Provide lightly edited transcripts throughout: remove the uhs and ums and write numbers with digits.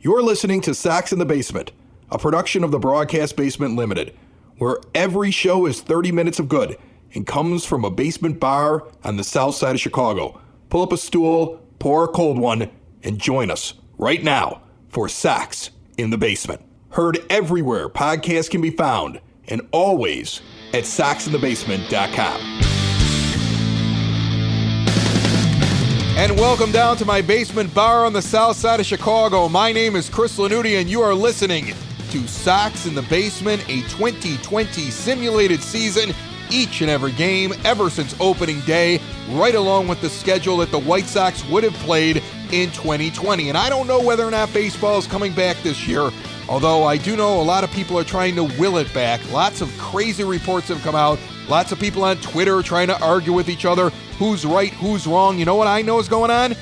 You're listening to Sox in the Basement, a production of the Broadcast Basement Limited, where every show is 30 minutes of good and comes from a basement bar on the south side of Chicago. Pull up a stool, pour a cold one, and join us right now for Sox in the Basement. Heard everywhere podcasts can be found, and always at soxinthebasement.com. And welcome down to my basement bar on the south side of Chicago. My name is Chris Lanuti, and you are listening to Sox in the Basement, a 2020 simulated season, each and every game ever since opening day, right along with the schedule that the White Sox would have played in 2020. And I don't know whether or not baseball is coming back this year, although I do know a lot of people are trying to will it back. Lots of crazy reports have come out. Lots of people on Twitter trying to argue with each other. Who's right, who's wrong? You know what I know is going on?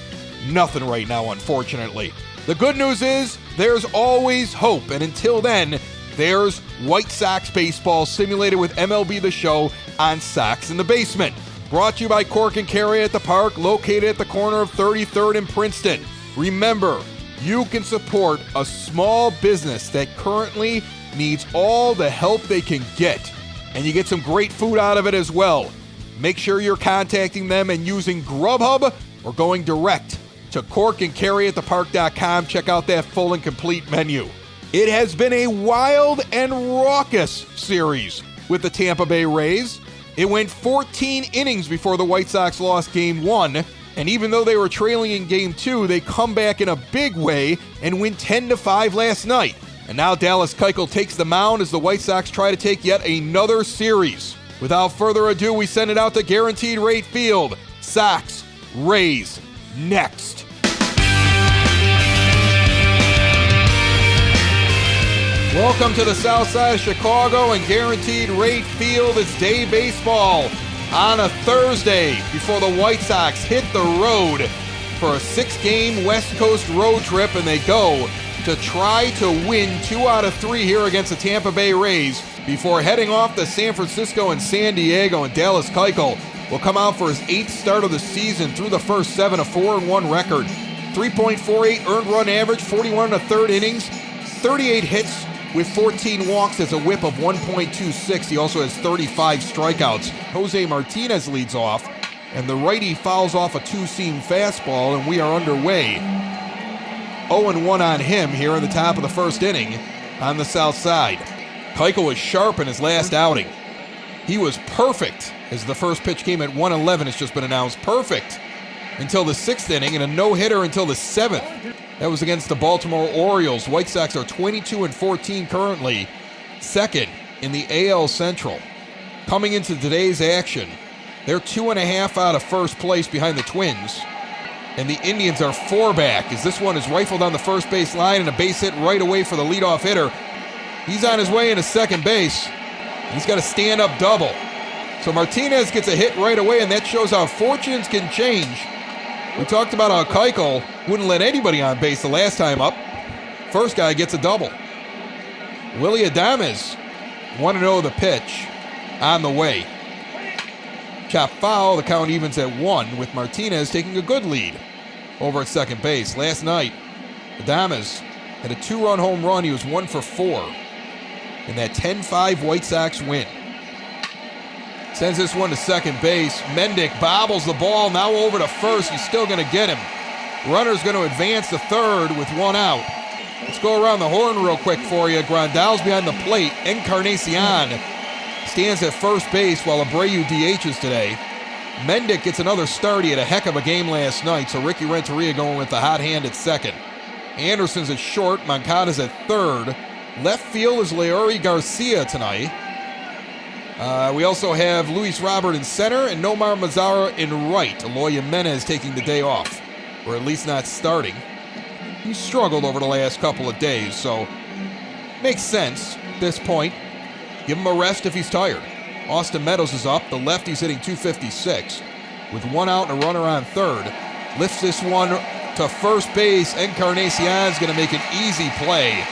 Nothing right now, unfortunately. The good news is there's always hope. And until then, there's White Sox baseball simulated with MLB The Show on Sox in the Basement. Brought to you by Cork and Carry at the Park, located at the corner of 33rd and Princeton. Remember, you can support a small business that currently needs all the help they can get. And you get some great food out of it as well. Make sure you're contacting them and using Grubhub or going direct to corkandcarryatthepark.com. Check out that full and complete menu. It has been a wild and raucous series with the Tampa Bay Rays. It went 14 innings before the White Sox lost Game 1. And even though they were trailing in Game 2, they come back in a big way and win 10-5 last night. And now Dallas Keuchel takes the mound as the White Sox try to take yet another series. Without further ado, we send it out to Guaranteed Rate Field. Sox, Rays, next. Welcome to the south side of Chicago and Guaranteed Rate Field. It's day baseball on a Thursday before the White Sox hit the road for a 6-game West Coast road trip, and they go to try to win 2 out of 3 here against the Tampa Bay Rays before heading off to San Francisco and San Diego. And Dallas Keuchel will come out for his 8th start of the season through the first 7, a 4-1 record. 3.48 earned run average, 41 1/3 innings, 38 hits with 14 walks as a whip of 1.26. He also has 35 strikeouts. Jose Martinez leads off, and the righty fouls off a 2-seam fastball, and we are underway. 0-1 on him here in the top of the first inning on the south side. Keuchel was sharp in his last outing. He was perfect as the first pitch came at 1:11. It's just been announced. Perfect until the 6th inning, and a no-hitter until the 7th. That was against the Baltimore Orioles. White Sox are 22-14 currently, second in the AL Central. Coming into today's action, they're 2.5 out of first place behind the Twins. And the Indians are 4 back as this one is rifled on the first base line and a base hit right away for the leadoff hitter. He's on his way into second base. He's got a stand-up double. So Martinez gets a hit right away, and that shows how fortunes can change. We talked about how Keuchel wouldn't let anybody on base the last time up. First guy gets a double. Willy Adames, 1-0 the pitch on the way. Chop foul, the count evens at 1 with Martinez taking a good lead over at second base. Last night, Adames had a 2-run home run. He was 1 for 4 in that 10-5 White Sox win. Sends this one to second base. Mendick bobbles the ball, now over to first. He's still going to get him. Runner's going to advance to third with 1 out. Let's go around the horn real quick for you. Grandal's behind the plate. Encarnacion stands at first base while Abreu DHs today. Mendick gets another start. He had a heck of a game last night, so Ricky Renteria going with the hot hand at second. Anderson's at short. Moncada's at third. Left field is Leury Garcia tonight. We also have Luis Robert in center and Nomar Mazara in right. Eloy Jimenez taking the day off, or at least not starting. He's struggled over the last couple of days, so makes sense at this point. Give him a rest if he's tired. Austin Meadows is up. The lefty's hitting .256 with 1 out and a runner on third. Lifts this one to first base. Encarnacion's going to make an easy play.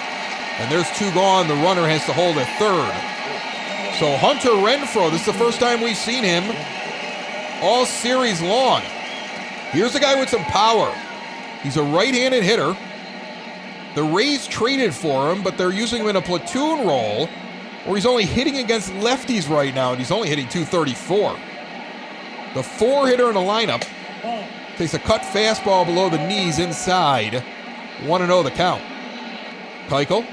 And there's 2 gone. The runner has to hold at third. So Hunter Renfroe, this is the first time we've seen him all series long. Here's a guy with some power. He's a right-handed hitter. The Rays traded for him, but they're using him in a platoon role where he's only hitting against lefties right now, and he's only hitting .234. The 4-hitter in the lineup takes a cut fastball below the knees inside. 1-0 the count. Keuchel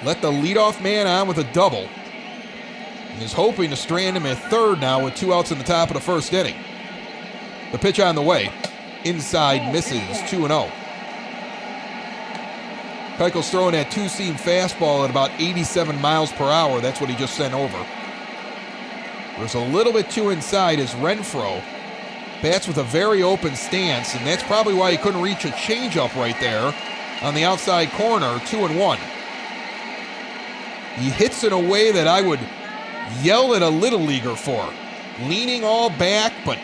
let the leadoff man on with a double and is hoping to strand him at third now with 2 outs in the top of the first inning. The pitch on the way. Inside misses. 2-0. Keuchel's throwing that two-seam fastball at about 87 miles per hour. That's what he just sent over. There's a little bit too inside as Renfroe bats with a very open stance, and that's probably why he couldn't reach a changeup right there on the outside corner. 2-1. He hits in a way that I would yell at a little leaguer for. Leaning all back, but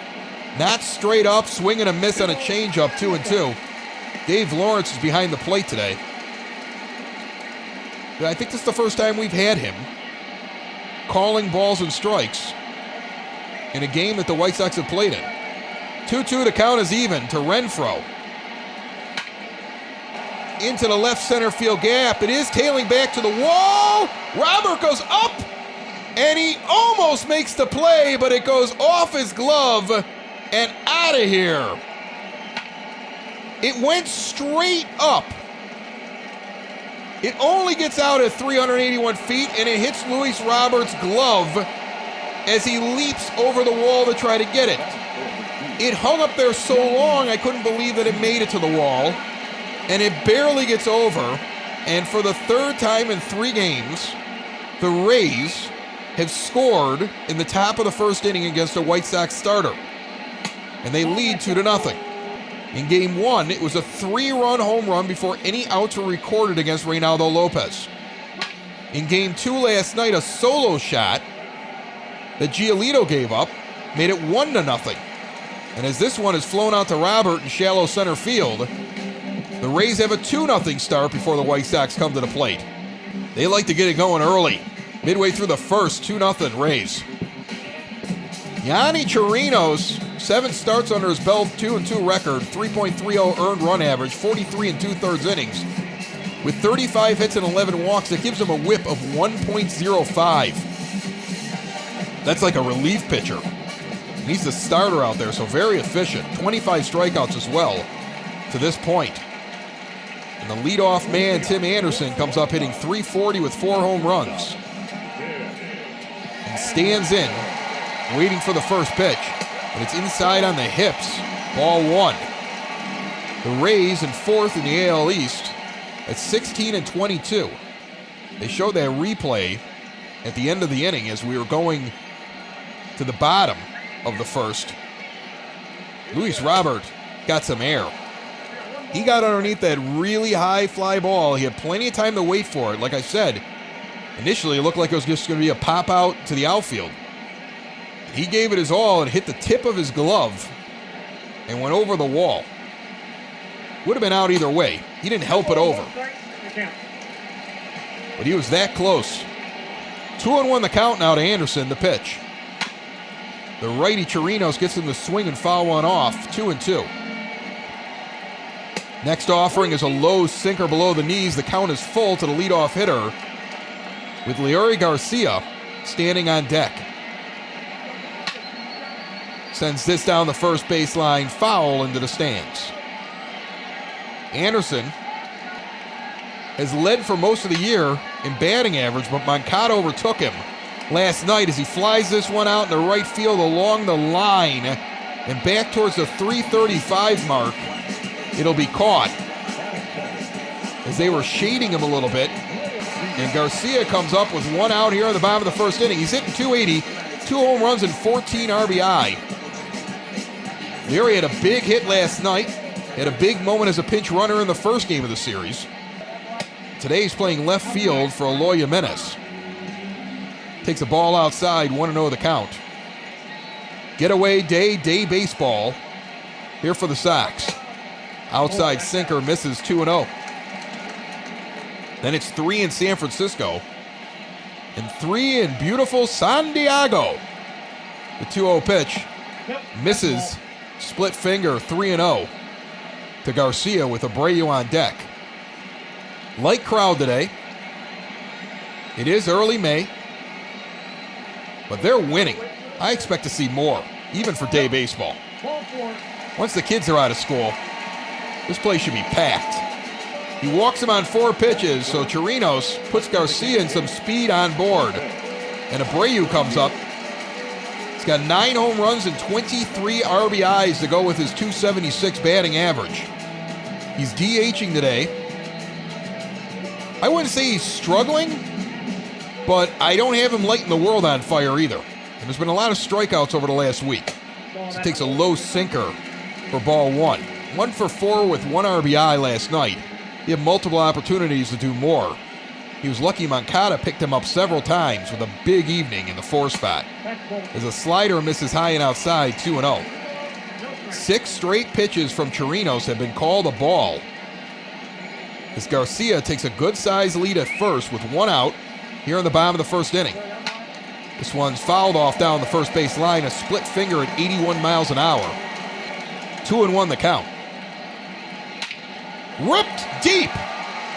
not straight up, swing and a miss on a changeup. 2-2. Dave Lawrence is behind the plate today. I think this is the first time we've had him calling balls and strikes in a game that the White Sox have played in. 2-2, the count is even to Renfroe. Into the left center field gap. It is tailing back to the wall. Robert goes up, and he almost makes the play, but it goes off his glove and out of here. It went straight up. It only gets out at 381 feet, and it hits Luis Roberts' glove as he leaps over the wall to try to get it. It hung up there so long, I couldn't believe that it made it to the wall, and it barely gets over. And for the third time in 3 games, the Rays have scored in the top of the first inning against a White Sox starter, and they lead 2-0. In Game 1, it was a 3-run home run before any outs were recorded against Reynaldo Lopez. In Game 2 last night, a solo shot that Giolito gave up made it 1-0. And as this one is flown out to Robert in shallow center field, the Rays have a 2-0 start before the White Sox come to the plate. They like to get it going early. Midway through the first, 2-0 Rays. Yonny Chirinos, 7 starts under his belt, 2-2 record, 3.30 earned run average, 43 2/3 innings. With 35 hits and 11 walks, that gives him a whip of 1.05. That's like a relief pitcher. And he's the starter out there, so very efficient. 25 strikeouts as well to this point. And the leadoff man, Tim Anderson, comes up hitting .340 with 4 home runs. And stands in, waiting for the first pitch. And it's inside on the hips. Ball 1. The Rays in 4th in the AL East at 16-22. They showed that replay at the end of the inning as we were going to the bottom of the first. Luis Robert got some air. He got underneath that really high fly ball. He had plenty of time to wait for it. Like I said, initially it looked like it was just going to be a pop out to the outfield. He gave it his all and hit the tip of his glove and went over the wall. Would have been out either way. He didn't help it over. But he was that close. 2-1 the count now to Anderson, the pitch. The righty Chirinos gets him to swing and foul one off. 2-2. Next offering is a low sinker below the knees. The count is full to the leadoff hitter with Leury Garcia standing on deck. Sends this down the first baseline, foul into the stands. Anderson has led for most of the year in batting average, but Moncada overtook him last night as he flies this one out in the right field along the line and back towards the 335 mark. It'll be caught as they were shading him a little bit. And Garcia comes up with 1 out here in the bottom of the first inning. He's hitting .280, 2 home runs and 14 RBI. Leary had a big hit last night, had a big moment as a pinch runner in the first game of the series. Today he's playing left field for Eloy Jimenez. Takes a ball outside, 1-0 the count. Getaway day baseball here for the Sox. Outside sinker misses, 2-0. Then it's 3 in San Francisco and 3 in beautiful San Diego. The 2-0 pitch misses, split finger, 3-0 to Garcia with Abreu on deck. Light crowd today. It is early May, but they're winning. I expect to see more, even for day baseball. Once the kids are out of school, this place should be packed. He walks him on 4 pitches, so Chirinos puts Garcia in some speed on board. And Abreu comes up. He's got 9 home runs and 23 RBIs to go with his .276 batting average. He's DHing today. I wouldn't say he's struggling, but I don't have him lighting the world on fire either. And there's been a lot of strikeouts over the last week. So he takes a low sinker for ball 1. 1 for 4 with 1 RBI last night. He had multiple opportunities to do more. He was lucky Moncada picked him up several times with a big evening in the 4 spot. As a slider misses high and outside, 2-0. 6 straight pitches from Chirinos have been called a ball. As Garcia takes a good-sized lead at first with 1 out here in the bottom of the 1st inning. This one's fouled off down the first base line, a split finger at 81 miles an hour. 2-1 the count. Ripped deep,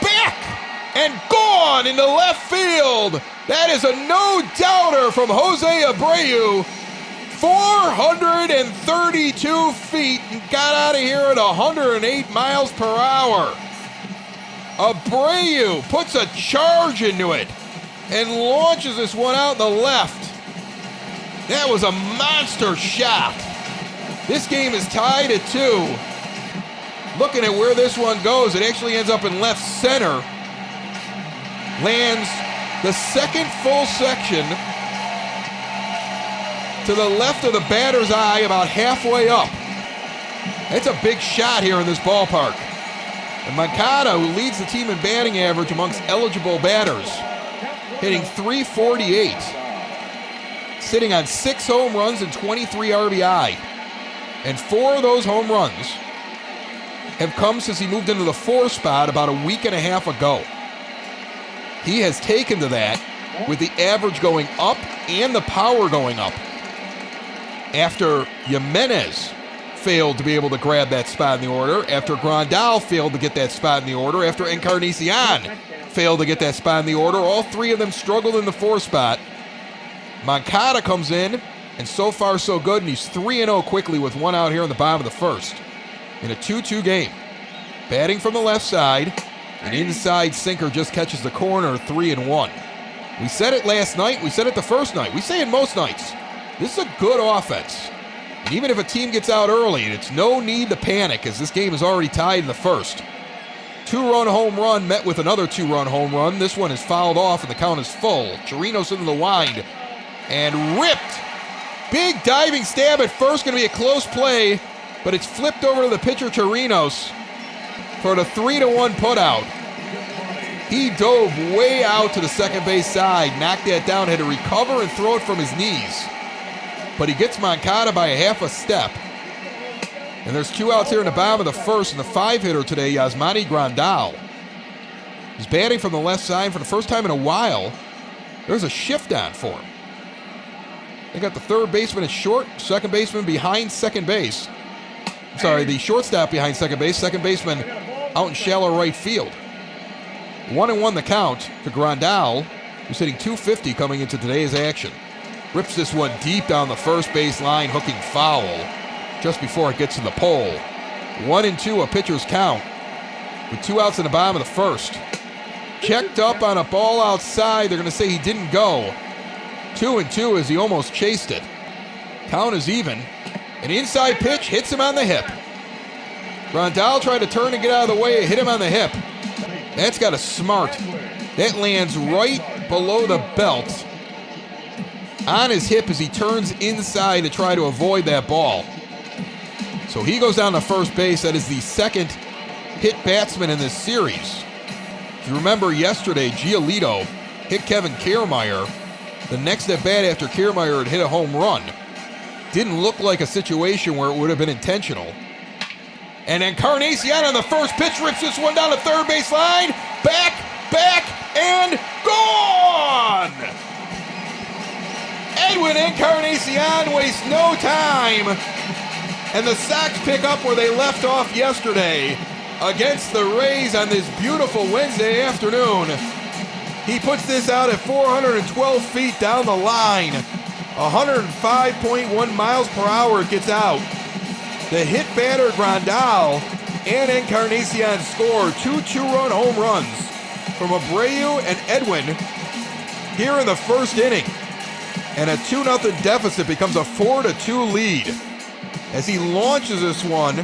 back, and gone into left field. That is a no-doubter from Jose Abreu. 432 feet and got out of here at 108 miles per hour. Abreu puts a charge into it and launches this one out in the left. That was a monster shot. This game is tied at 2. Looking at where this one goes, it actually ends up in left center. Lands the second full section to the left of the batter's eye, about halfway up. It's a big shot here in this ballpark. And Moncada, who leads the team in batting average amongst eligible batters, hitting .348, sitting on 6 home runs and 23 RBI. And 4 of those home runs have come since he moved into the 4 spot about a week and a half ago. He has taken to that with the average going up and the power going up. After Jimenez failed to be able to grab that spot in the order, after Grandal failed to get that spot in the order, after Encarnacion failed to get that spot in the order, all 3 of them struggled in the 4 spot. Moncada comes in, and so far so good, and he's 3-0 quickly with 1 out here in the bottom of the 1st. In a 2-2 game. Batting from the left side, an inside sinker just catches the corner, 3-1. We said it last night, we said it the first night, we say it most nights. This is a good offense. And even if a team gets out early, it's no need to panic as this game is already tied in the 1st. 2-run home run met with another 2-run home run. This one is fouled off and the count is full. Chirinos into the wind and ripped. Big diving stab at first, going to be a close play, but it's flipped over to the pitcher Chirinos for the 3-1 putout. He dove way out to the second base side, knocked that down, had to recover and throw it from his knees. But he gets Moncada by a half a step. And there's 2 outs here in the bottom of the 1st, and the 5-hitter today, Yasmani Grandal. He's batting from the left side for the first time in a while. There's a shift on for him. They got the 3rd baseman at short, 2nd baseman behind second base. The shortstop behind second baseman out in shallow right field. 1-1 the count to Grandal, who's hitting .250 coming into today's action. Rips this one deep down the first base line, hooking foul just before it gets to the pole. 1-2 a pitcher's count with 2 outs in the bottom of the 1st. Checked up on a ball outside. They're going to say he didn't go. 2-2 as he almost chased it. Count is even. An inside pitch hits him on the hip. Grandal tried to turn and get out of the way. It hit him on the hip. That's got a smart. That lands right below the belt on his hip as he turns inside to try to avoid that ball. So he goes down to first base. That is the 2nd hit batsman in this series. If you remember yesterday, Giolito hit Kevin Kiermaier. The next at bat after Kiermaier had hit a home run. Didn't look like a situation where it would have been intentional. And Encarnacion on the first pitch rips this one down the third base line. Back, and gone! Edwin Encarnacion wastes no time. And the Sox pick up where they left off yesterday. against the Rays on this beautiful Wednesday afternoon. He puts this out at 412 feet down the line. 105.1 miles per hour it gets out. The hit batter Grandal and Encarnacion score 2 two-run home runs from Abreu and Edwin here in the first inning. And a 2-0 deficit becomes a 4-2 lead as he launches this one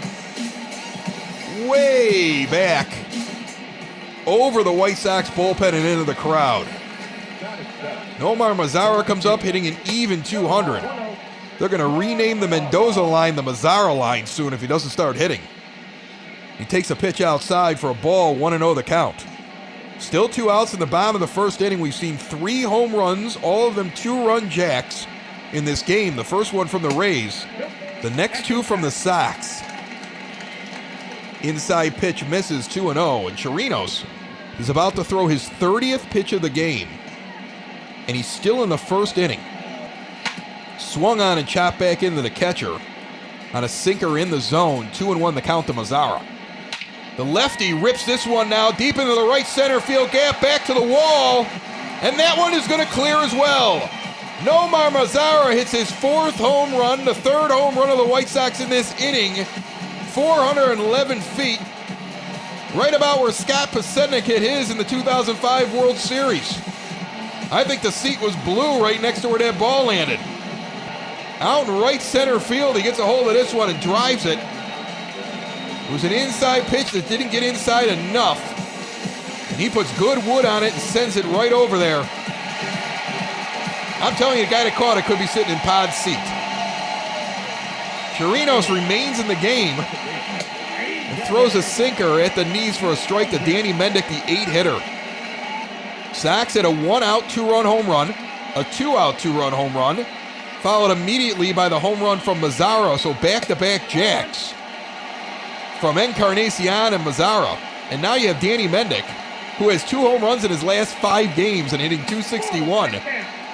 way back over the White Sox bullpen and into the crowd. Nomar Mazara comes up hitting an even 200. They're going to rename the Mendoza line the Mazara line soon if he doesn't start hitting. He takes a pitch outside for a ball, 1-0 the count. Still 2 outs in the bottom of the first inning. We've seen 3 home runs, all of them 2-run jacks in this game. The first one from the Rays, the next 2 from the Sox. Inside pitch misses, 2-0. And Chirinos is about to throw his 30th pitch of the game. And he's still in the first inning. Swung on and chopped back into the catcher on a sinker in the zone. 2-1 the count to Mazara. The lefty rips this one now deep into the right center field gap, back to the wall. And that one is going to clear as well. Nomar Mazara hits his 4th home run, the 3rd home run of the White Sox in this inning. 411 feet. Right about where Scott Pasetnik hit his in the 2005 World Series. I think the seat was blue right next to where that ball landed. Out in right center field, he gets a hold of this one and drives it. It was an inside pitch that didn't get inside enough. And he puts good wood on it and sends it right over there. I'm telling you, the guy that caught it could be sitting in Pod's seat. Chirinos remains in the game and throws a sinker at the knees for a strike to Danny Mendick, the 8-hitter. Sox hit a 1-out, 2-run home run, a 2-out, 2-run home run, followed immediately by the home run from Mazara, so back-to-back jacks from Encarnacion and Mazara. And now you have Danny Mendick, who has 2 home runs in his last 5 games and hitting .261.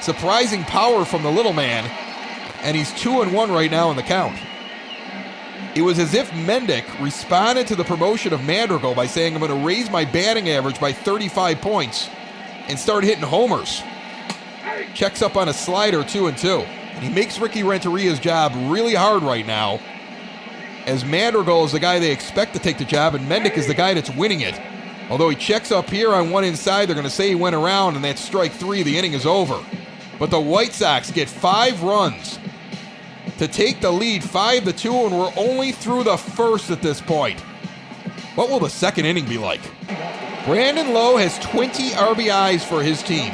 Surprising power from the little man, and he's 2-1 right now in the count. It was as if Mendick responded to the promotion of Madrigal by saying, I'm going to raise my batting average by 35 points and start hitting homers. Checks up on a slider, 2-2. And he makes Ricky Renteria's job really hard right now, as Madrigal is the guy they expect to take the job, and Mendick is the guy that's winning it. Although he checks up here on one inside, they're going to say he went around, and that's strike 3. The inning is over. But the White Sox get 5 runs to take the lead, 5-2, and we're only through the first at this point. What will the second inning be like? Brandon Lowe has 20 RBIs for his team.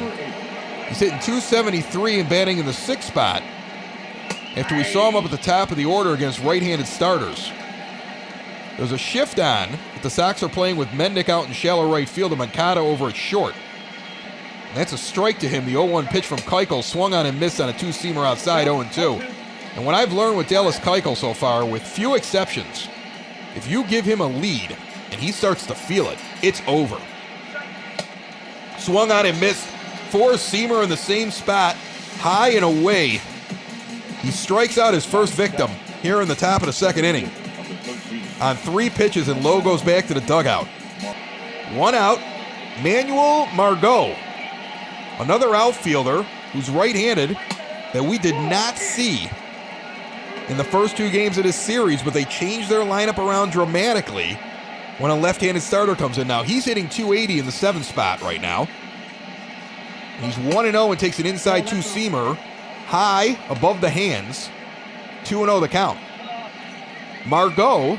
He's hitting .273 and batting in the 6th spot after we saw him up at the top of the order against right-handed starters. There's a shift on, but the Sox are playing with Mendick out in shallow right field and Moncada over at short. And that's a strike to him. The 0-1 pitch from Keuchel swung on and missed on a 2-seamer outside, 0-2. And what I've learned with Dallas Keuchel so far, with few exceptions, if you give him a lead and he starts to feel it, it's over. Swung on and missed. 4-seamer in the same spot, high and away. He strikes out his first victim here in the top of the second inning on 3 pitches, and Lowe goes back to the dugout. 1 out, Manuel Margot, another outfielder who's right-handed that we did not see in the first 2 games of this series, but they changed their lineup around dramatically when a left-handed starter comes in now. He's hitting .280 in the 7th spot right now. He's 1-0 and takes an inside 2-seamer high above the hands. 2-0 the count. Margot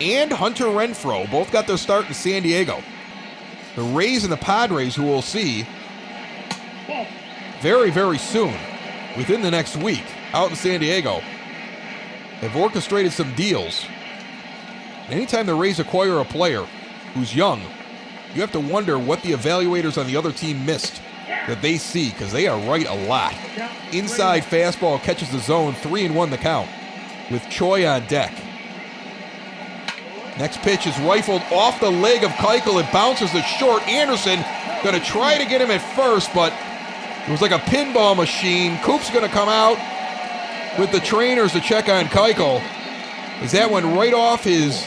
and Hunter Renfroe both got their start in San Diego. The Rays and the Padres, who we'll see very, very soon, within the next week, out in San Diego, have orchestrated some deals. Anytime the Rays acquire a player who's young, you have to wonder what the evaluators on the other team missed that they see, because they are right a lot. Inside fastball catches the zone, 3-1 the count, with Choi on deck. Next pitch is rifled off the leg of Keuchel. It bounces to short. Anderson going to try to get him at first, but it was like a pinball machine. Coop's going to come out with the trainers to check on Keuchel, as that went right off his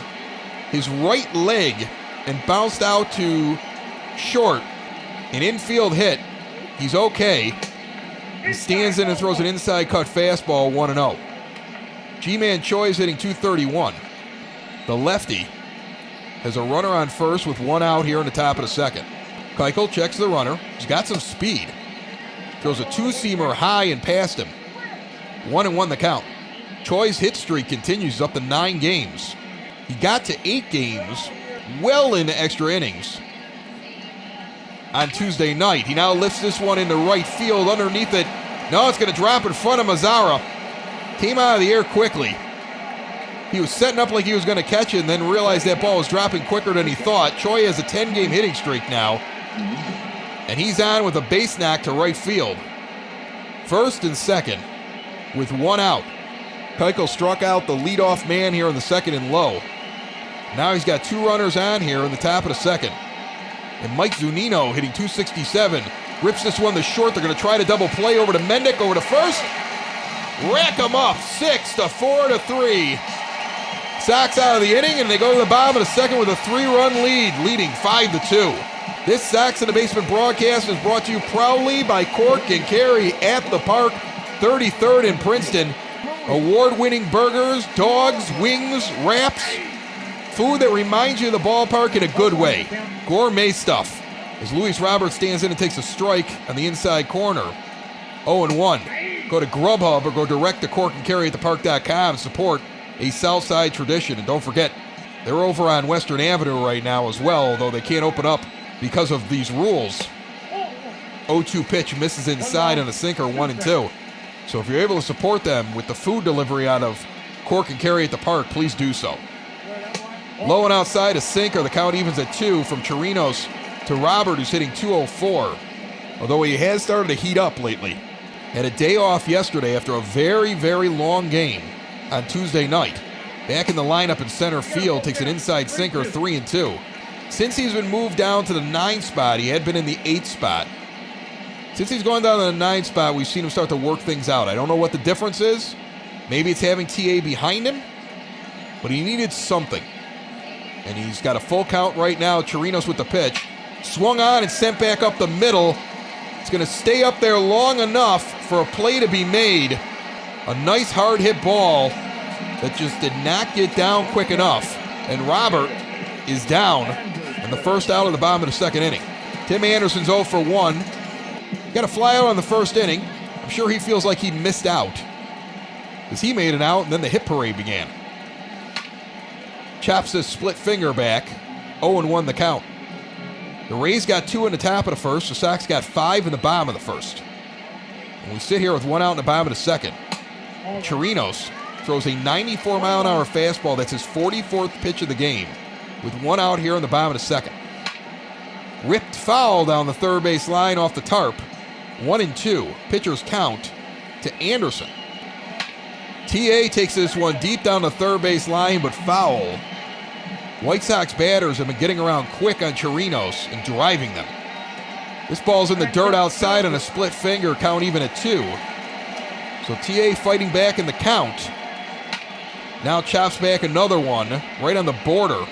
his right leg and bounced out to short. An infield hit. He's okay. He stands in and throws an inside cut fastball, 1-0. G-Man Choi is hitting .231. The lefty has a runner on first with one out here in the top of the second. Keuchel checks the runner. He's got some speed. Throws a two-seamer high and past him. 1-1 the count. Choi's hit streak continues up to 9 games. He got to 8 games, well into extra innings. On Tuesday night, he now lifts this one into right field underneath it. No, it's going to drop in front of Mazara. Came out of the air quickly. He was setting up like he was going to catch it and then realized that ball was dropping quicker than he thought. Choi has a 10-game hitting streak now. And he's on with a base knock to right field. First and second with one out. Keuchel struck out the leadoff man here in the second and low. Now he's got 2 runners on here in the top of the second. And Mike Zunino hitting .267. Rips this one to short. They're going to try to double play over to Mendick, over to first. Rack him up, 6-4-3. Sox out of the inning, and they go to the bottom of the second with a 3-run lead, leading 5-2. This Sox in the Basement broadcast is brought to you proudly by Cork and Carry at the Park, 33rd in Princeton. Award-winning burgers, dogs, wings, wraps, food that reminds you of the ballpark in a good way. Gourmet stuff. As Luis Roberts stands in and takes a strike on the inside corner. 0-1. Go to Grubhub or go direct to Cork and Carry at thepark.com. Support a Southside tradition. And don't forget, they're over on Western Avenue right now as well, although they can't open up because of these rules. 0-2 pitch misses inside on a sinker, 1-2. So if you're able to support them with the food delivery out of Cork and Carry at the Park, please do so. Low and outside, a sinker. The count evens at 2 from Chirinos to Robert, who's hitting .204. Although he has started to heat up lately. Had a day off yesterday after a very, very long game on Tuesday night. Back in the lineup in center field, takes an inside sinker, 3-2. Since he's been moved down to the 9 spot, he had been in the 8 spot. Since he's gone down to the 9 spot, we've seen him start to work things out. I don't know what the difference is. Maybe it's having TA behind him, but he needed something. And he's got a full count right now. Chirinos with the pitch. Swung on and sent back up the middle. It's going to stay up there long enough for a play to be made. A nice hard hit ball that just did not get down quick enough. And Robert is down and the first out of the bottom of the second inning. Tim Anderson's 0 for 1. Got a fly out on the first inning. I'm sure he feels like he missed out as he made an out and then the hit parade began. Chops his split finger back. 0-1 the count. The Rays got 2 in the top of the first. The Sox got 5 in the bottom of the first. And we sit here with 1 out in the bottom of the second. Chirinos throws a 94-mile-an-hour fastball. That's his 44th pitch of the game, with 1 out here in the bottom of the second. Ripped foul down the third base line off the tarp. 1-2. Pitcher's count to Anderson. TA takes this one deep down the third base line, but foul. White Sox batters have been getting around quick on Chirinos and driving them. This ball's in the dirt outside on a split finger, count even at 2. So TA fighting back in the count. Now chops back another one right on the border.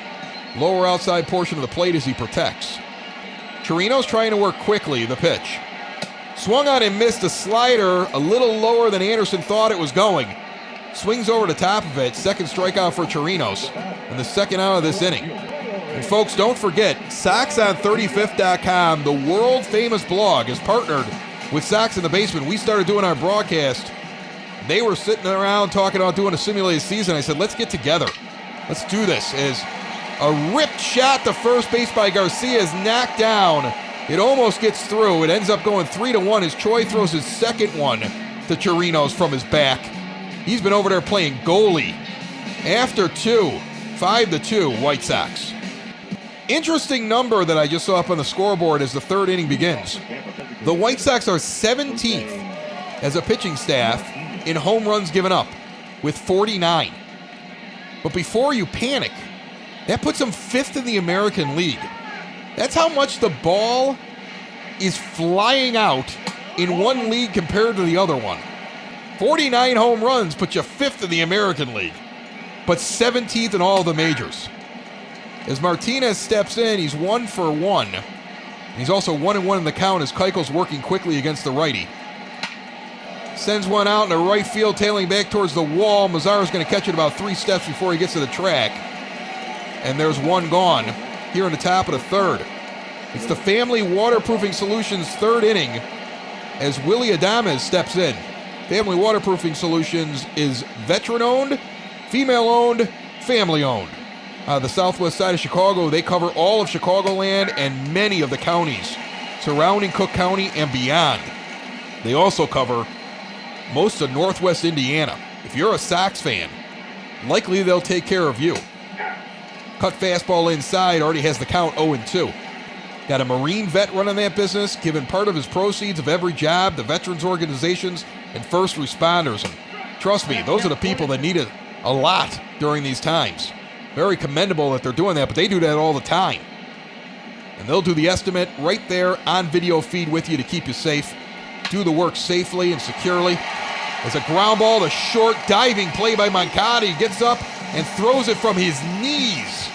Lower outside portion of the plate as he protects. Chirinos trying to work quickly, the pitch. Swung on and missed a slider a little lower than Anderson thought it was going. Swings over the top of it. Second strikeout for Chirinos. And the second out of this inning. And folks, don't forget, SoxOn35th.com, the world-famous blog, has partnered with Sox in the Basement. We started doing our broadcast. They were sitting around talking about doing a simulated season. I said, let's get together. Let's do this. As a ripped shot to first base by Garcia is knocked down. It almost gets through. It ends up going 3-1 as Choi throws his second one to Chirinos from his back. He's been over there playing goalie. After 2, 5-2, White Sox. Interesting number that I just saw up on the scoreboard as the third inning begins. The White Sox are 17th as a pitching staff in home runs given up with 49. But before you panic, that puts them 5th in the American League. That's how much the ball is flying out in one league compared to the other one. 49 home runs put you 5th in the American League, but 17th in all the majors. As Martinez steps in, he's 1 for 1. He's also 1-1 in the count as Keuchel's working quickly against the righty. Sends one out in the right field, tailing back towards the wall. Mazara's going to catch it about 3 steps before he gets to the track. And there's one gone here in the top of the third. It's the Family Waterproofing Solutions third inning as Willie Adames steps in. Family Waterproofing Solutions is veteran-owned, female-owned, family-owned. The southwest side of Chicago, they cover all of Chicagoland and many of the counties surrounding Cook County and beyond. They also cover most of northwest Indiana. If you're a Sox fan, likely they'll take care of you. Cut fastball inside, already has the count 0-2. Got a Marine vet running that business, giving part of his proceeds of every job to veterans organizations and first responders. And trust me, those are the people that need it a lot during these times. Very commendable that they're doing that, but they do that all the time. And they'll do the estimate right there on video feed with you to keep you safe. Do the work safely and securely. As a ground ball, the short diving play by Moncada. He gets up and throws it from his knees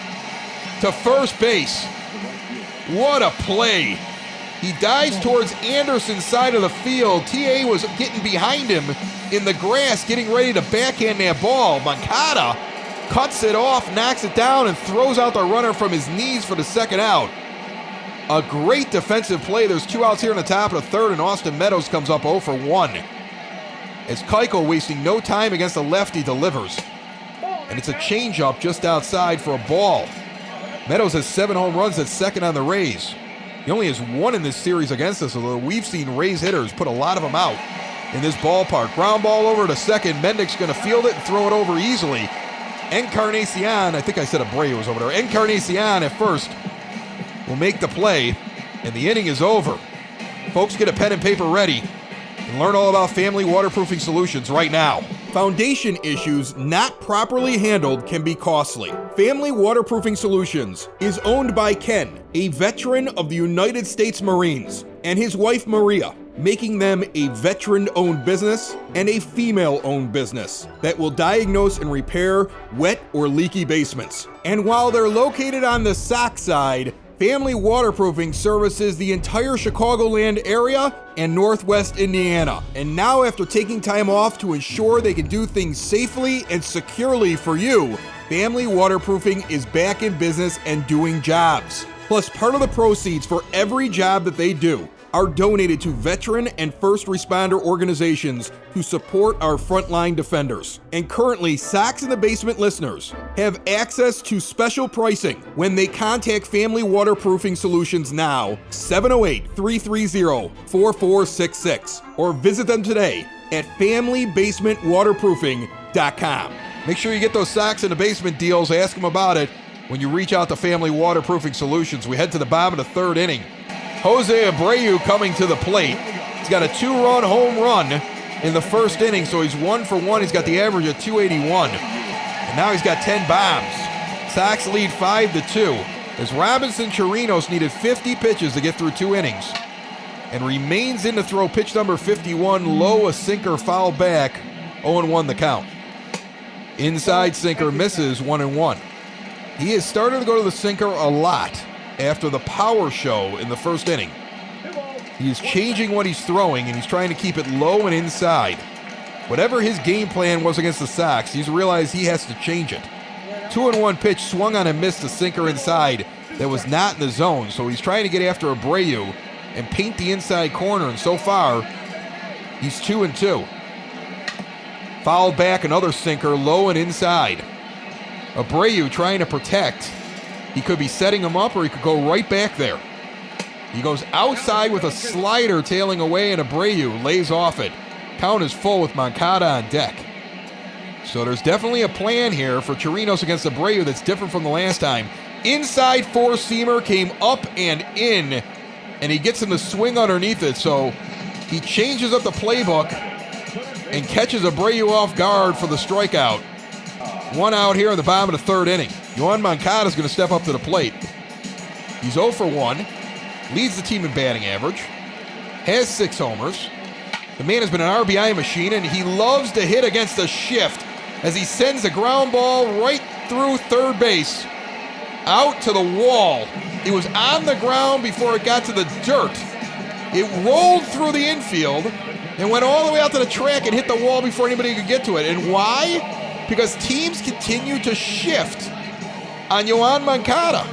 to first base. What a play. He dives towards Anderson's side of the field. T.A. was getting behind him in the grass, getting ready to backhand that ball. Moncada cuts it off, knocks it down, and throws out the runner from his knees for the second out. A great defensive play. There's 2 outs here in the top of the third, and Austin Meadows comes up 0 for 1. As Keuchel, wasting no time against the lefty, delivers. And it's a changeup just outside for a ball. Meadows has 7 home runs at second on the Rays. He only has 1 in this series against us, although we've seen Rays hitters put a lot of them out in this ballpark. Ground ball over to second. Mendick's going to field it and throw it over easily. Encarnacion, I think I said Abreu was over there. Encarnacion at first will make the play, and the inning is over. Folks, get a pen and paper ready and learn all about Family Waterproofing Solutions right now. Foundation issues not properly handled can be costly. Family Waterproofing Solutions is owned by Ken, a veteran of the United States Marines, and his wife Maria, making them a veteran-owned business and a female-owned business that will diagnose and repair wet or leaky basements. And while they're located on the Sox side, Family Waterproofing services the entire Chicagoland area and Northwest Indiana. And now, after taking time off to ensure they can do things safely and securely for you, Family Waterproofing is back in business and doing jobs. Plus, part of the proceeds for every job that they do are donated to veteran and first responder organizations who support our frontline defenders. And currently, Sox in the Basement listeners have access to special pricing when they contact Family Waterproofing Solutions now, 708-330-4466, or visit them today at FamilyBasementWaterproofing.com. Make sure you get those Sox in the Basement deals. Ask them about it when you reach out to Family Waterproofing Solutions. We head to the bottom of the third inning. Jose Abreu coming to the plate. He's got a 2-run home run in the first inning, so he's 1 for 1. He's got the average of 281. And now he's got 10 bombs. Sox lead 5-2 as Robinson Chirinos needed 50 pitches to get through 2 innings and remains in to throw pitch number 51, low, a sinker foul back, 0-1 the count. Inside sinker misses, 1-1. He has started to go to the sinker a lot after the power show in the first inning. He's changing what he's throwing, and he's trying to keep it low and inside. Whatever his game plan was against the Sox, he's realized he has to change it. 2-1 pitch swung on and missed a sinker inside that was not in the zone, so he's trying to get after Abreu and paint the inside corner, and so far, he's 2-2. Fouled back, another sinker, low and inside. Abreu trying to protect. He could be setting him up, or he could go right back there. He goes outside with a slider tailing away, and Abreu lays off it. Count is full with Moncada on deck. So there's definitely a plan here for Chirinos against Abreu that's different from the last time. Inside four-seamer came up and in, and he gets him to swing underneath it. So he changes up the playbook and catches Abreu off guard for the strikeout. 1 out here in the bottom of the third inning. Yohan Moncada is going to step up to the plate. He's 0 for 1, leads the team in batting average, has 6 homers. The man has been an RBI machine, and he loves to hit against a shift as he sends a ground ball right through third base. out to the wall. It was on the ground before it got to the dirt. It rolled through the infield and went all the way out to the track and hit the wall before anybody could get to it. And why? Because teams continue to shift on Yoan Moncada.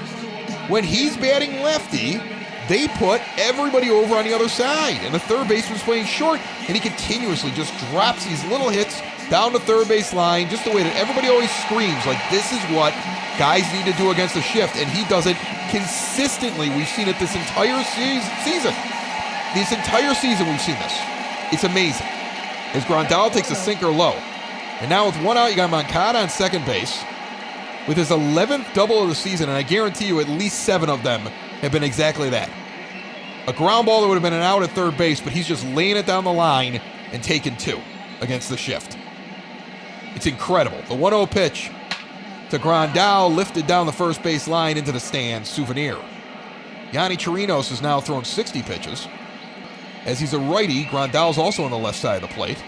When he's batting lefty, they put everybody over on the other side. And the third baseman's playing short, and he continuously just drops these little hits down the third base line, just the way that everybody always screams, like this is what guys need to do against the shift. And he does it consistently. We've seen it this entire season. This entire season we've seen this. It's amazing. As Grandal takes a sinker low. And now with one out, you got Moncada on second base with his 11th double of the season, and I guarantee you at least 7 of them have been exactly that. A ground ball that would have been an out at third base, but he's just laying it down the line and taking 2 against the shift. It's incredible. The 1-0 pitch to Grandal lifted down the first base line into the stands, souvenir. Yonny Chirinos has now thrown 60 pitches. As he's a righty, Grandal's also on the left side of the plate.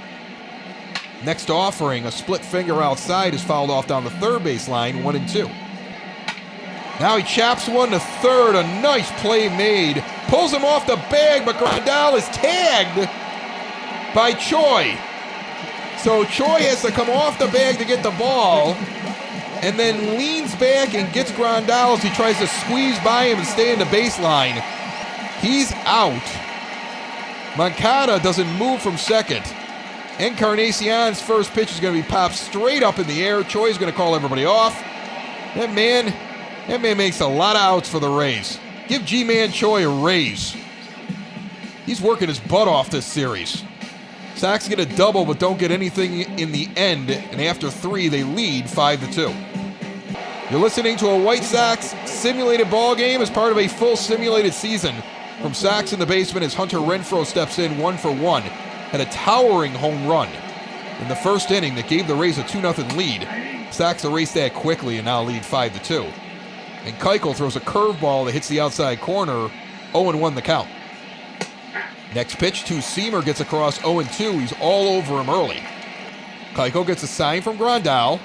Next offering, a split finger outside, is fouled off down the third base line, 1-2. Now he chops one to third, a nice play made. Pulls him off the bag, but Grandal is tagged by Choi. So Choi has to come off the bag to get the ball, and then leans back and gets Grandal as he tries to squeeze by him and stay in the baseline. He's out. Moncada doesn't move from second. Encarnacion's first pitch is going to be popped straight up in the air. Choi's going to call everybody off. That man makes a lot of outs for the Rays. Give G-Man Choi a raise. He's working his butt off this series. Sox get a double but don't get anything in the end, and after 3, they lead 5-2. You're listening to a White Sox simulated ball game as part of a full simulated season. From Sox in the Basement as Hunter Renfroe steps in 1-for-1. Had a towering home run in the first inning that gave the Rays a 2-0 lead. Sox erased that quickly and now lead 5-2. And Keuchel throws a curveball that hits the outside corner, 0-1 the count. Next pitch, two-seamer gets across 0-2. He's all over him early. Keuchel gets a sign from Grandal,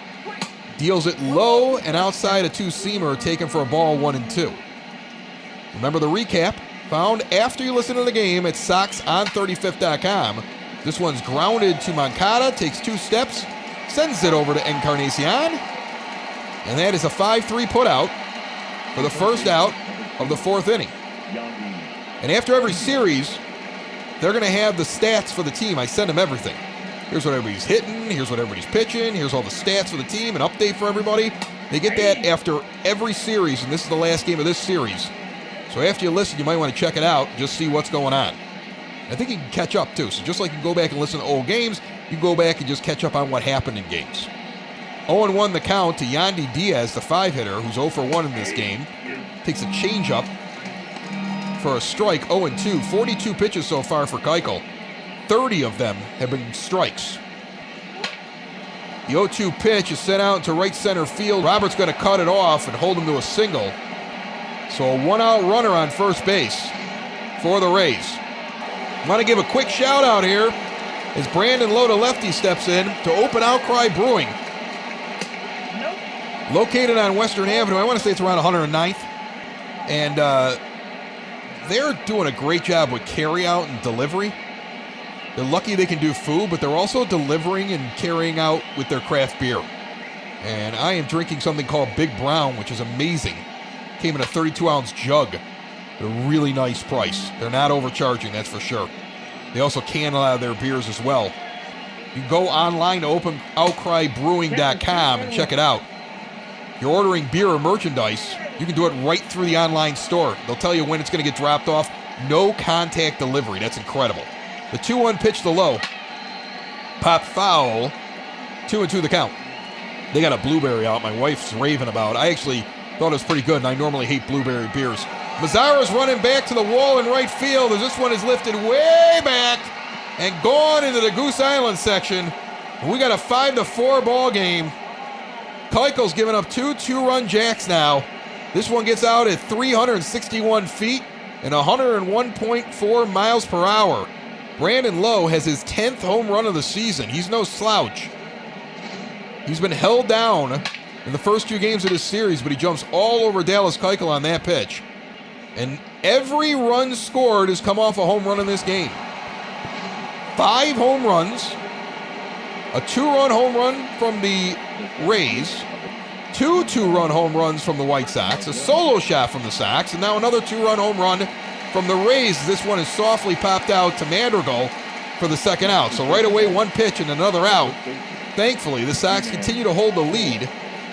deals it low and outside a two-seamer, taken for a ball 1-2. Remember the recap, found after you listen to the game at SoxOn35th.com. This one's grounded to Moncada, takes 2 steps, sends it over to Encarnacion, and that is a 5-3 putout for the first out of the 4th inning. And after every series, they're going to have the stats for the team. I send them everything. Here's what everybody's hitting, here's what everybody's pitching, here's all the stats for the team, an update for everybody. They get that after every series, and this is the last game of this series. So after you listen, you might want to check it out, just see what's going on. I think you can catch up, too. So just like you can go back and listen to old games, you can go back and just catch up on what happened in games. 0-1 the count to Yandy Diaz, the 5-hitter, who's 0-for-1 in this game. Takes a changeup for a strike, 0-2. 42 pitches so far for Keuchel. 30 of them have been strikes. The 0-2 pitch is sent out to right center field. Robert's going to cut it off and hold him to a single. So a 1-out runner on first base for the Rays. I want to give a quick shout out here as Brandon Lowe, lefty, steps in to open Outcry Brewing. Located on Western Avenue, I want to say it's around 109th. And they're doing a great job with carry out and delivery. They're lucky they can do food, but they're also delivering and carrying out with their craft beer. And I am drinking something called Big Brown, which is amazing. Came in a 32-ounce jug at a really nice price. They're not overcharging, that's for sure. They also can a lot of their beers as well. You can go online to OpenOutcryBrewing.com and check it out. If you're ordering beer or merchandise, you can do it right through the online store. They'll tell you when it's going to get dropped off. No contact delivery. That's incredible. The 2-1 pitch to Lowe. Pop foul. 2-2 the count. They got a blueberry out my wife's raving about. I actually thought it was pretty good, and I normally hate blueberry beers. Mazzara's running back to the wall in right field as this one is lifted way back and gone into the Goose Island section. And we got a 5-4 ball game. Keuchel's giving up 2 2-run jacks now. This one gets out at 361 feet and 101.4 miles per hour. Brandon Lowe has his 10th home run of the season. He's no slouch. He's been held down in the first 2 games of this series, but he jumps all over Dallas Keuchel on that pitch. And every run scored has come off a home run in this game. 5 home runs, a 2-run home run from the Rays, 2 2-run home runs from the White Sox, a solo shot from the Sox, and now another 2-run home run from the Rays. This one is softly popped out to Madrigal for the second out. So right away, 1 pitch and another out. Thankfully, the Sox continue to hold the lead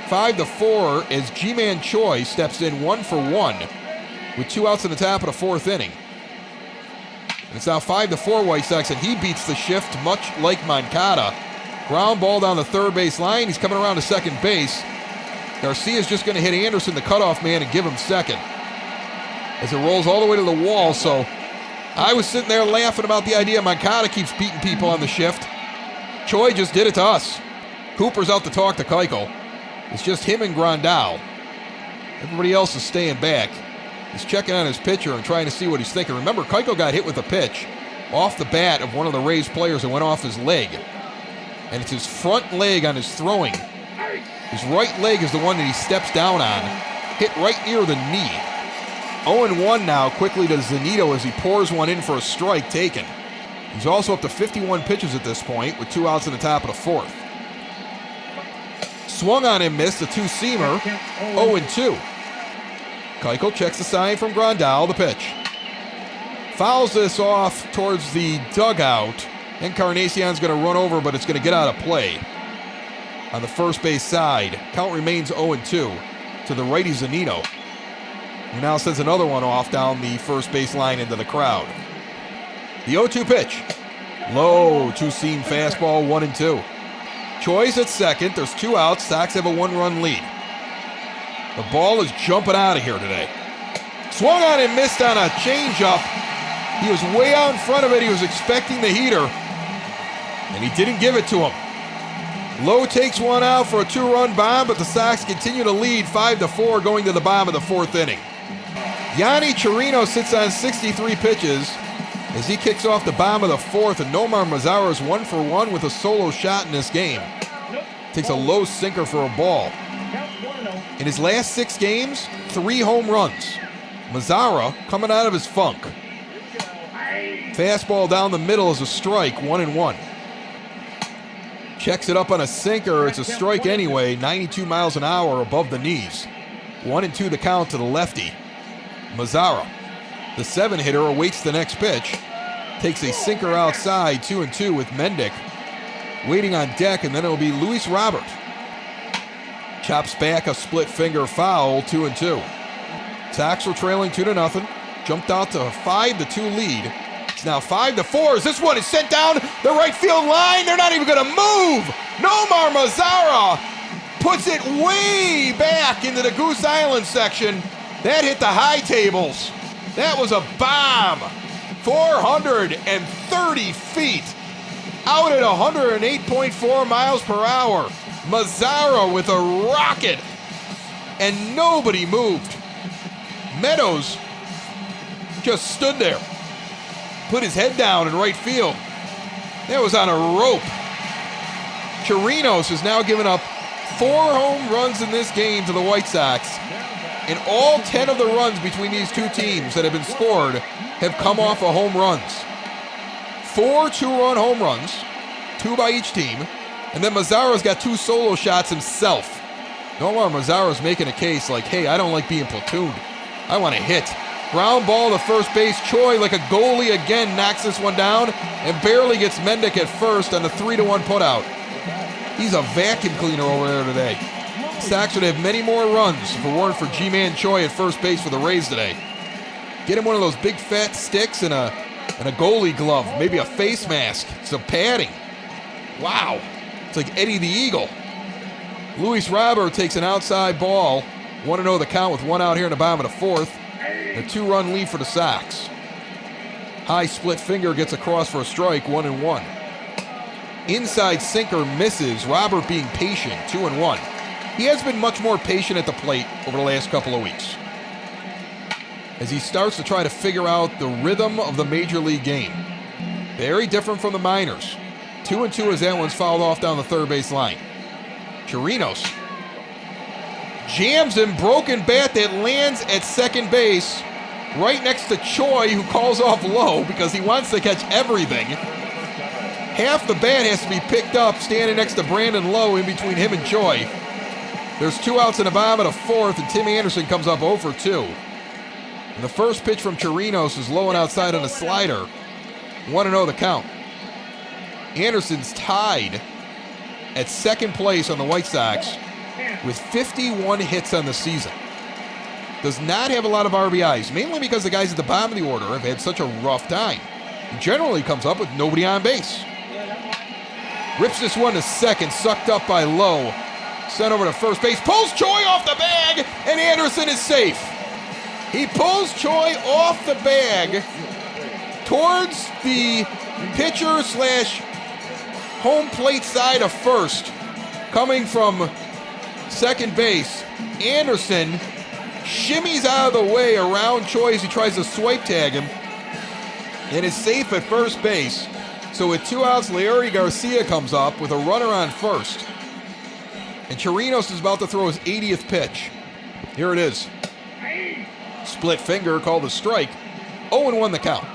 5-4 as Ji-Man Choi steps in 1 for 1 with 2 outs in the top of the 4th inning. And it's now 5-4 White Sox, and he beats the shift much like Moncada. Ground ball down the third base line. He's coming around to second base. Garcia's just going to hit Anderson, the cutoff man, and give him second as it rolls all the way to the wall. So I was sitting there laughing about the idea Moncada keeps beating people on the shift. Choi just did it to us. Cooper's out to talk to Keuchel. It's just him and Grandal. Everybody else is staying back. He's checking on his pitcher and trying to see what he's thinking. Remember, Keuchel got hit with a pitch off the bat of one of the Rays players and went off his leg. And it's his front leg on his throwing. His right leg is the one that he steps down on. Hit right near the knee. 0-1 now quickly to Zunino as he pours one in for a strike taken. He's also up to 51 pitches at this point with 2 outs in the top of the 4th. Swung on him, missed a 2-seamer. 0-2. Keuchel checks the sign from Grandal, the pitch. Fouls this off towards the dugout. Encarnacion's going to run over, but it's going to get out of play. On the first base side, count remains 0-2 to the righty Zunino, who now sends another one off down the first base line into the crowd. The 0-2 pitch. Low, 2-seam fastball, 1-2. Choi's at second. There's 2 outs. Sox have a 1-run lead. The ball is jumping out of here today. Swung on and missed on a changeup. He was way out in front of it. He was expecting the heater, and he didn't give it to him. Lowe takes one out for a 2-run bomb, but the Sox continue to lead 5-4 going to the bottom of the 4th inning. Yonny Chirino sits on 63 pitches as he kicks off the bottom of the 4th, and Nomar Mazara is 1 for 1 with a solo shot in this game. Takes a low sinker for a ball. In his last 6 games, 3 home runs. Mazara coming out of his funk. Fastball down the middle is a strike, 1-1. Checks it up on a sinker. It's a strike anyway, 92 miles an hour above the knees. 1-2 the count to the lefty. Mazara, the 7-hitter, awaits the next pitch. Takes a sinker outside, 2-2 with Mendick waiting on deck, and then it'll be Luis Robert. Chops back a split finger foul, 2-2. Sox were trailing 2-0. Jumped out to a 5-2 lead. It's now 5-4 as this one is sent down the right field line. They're not even going to move. Nomar Mazara puts it way back into the Goose Island section. That hit the high tables. That was a bomb. 430 feet. Out at 108.4 miles per hour. Mazara with a rocket. And nobody moved. Meadows just stood there. Put his head down in right field. That was on a rope. Chirinos has now given up 4 home runs in this game to the White Sox. And all 10 of the runs between these 2 teams that have been scored have come off of home runs. 4 2-run home runs, 2 by each team. And then Mazara's got 2 solo shots himself. Nomar Mazara's making a case like, hey, I don't like being platooned. I want to hit. Ground ball to first base. Choi, like a goalie again, knocks this one down and barely gets Mendick at first on the 3-1 putout. He's a vacuum cleaner over there today. Sox would have many more runs if it weren't for Ji-Man Choi at first base for the Rays today. Get him one of those big fat sticks and a goalie glove, maybe a face mask, some padding. Wow, it's like Eddie the Eagle. Luis Robert takes an outside ball. 1-0 the count with 1 out here in the bottom of the 4th. A 2-run lead for the Sox. High split finger gets across for a strike, 1-1. Inside sinker misses. Robert being patient, 2-1. He has been much more patient at the plate over the last couple of weeks as he starts to try to figure out the rhythm of the major league game. Very different from the minors. 2-2 as that one's fouled off down the third base line. Chirinos jams him, broken bat that lands at second base, right next to Choi, who calls off Lowe because he wants to catch everything. Half the bat has to be picked up standing next to Brandon Lowe in between him and Choi. There's 2 outs in the bottom of the fourth, and Tim Anderson comes up 0 for 2. And the first pitch from Chirinos is low and outside on a slider. 1-0 the count. Anderson's tied at second place on the White Sox with 51 hits on the season. Does not have a lot of RBIs, mainly because the guys at the bottom of the order have had such a rough time. He generally comes up with nobody on base. Rips this one to second, sucked up by Lowe. Sent over to first base, pulls Choi off the bag, and Anderson is safe. He pulls Choi off the bag towards the pitcher slash home plate side of first. Coming from second base, Anderson shimmies out of the way around Choi as he tries to swipe tag him and is safe at first base. So with 2 outs, Leury Garcia comes up with a runner on first. And Chirinos is about to throw his 80th pitch. Here it is. Split finger called a strike. 0-1 the count.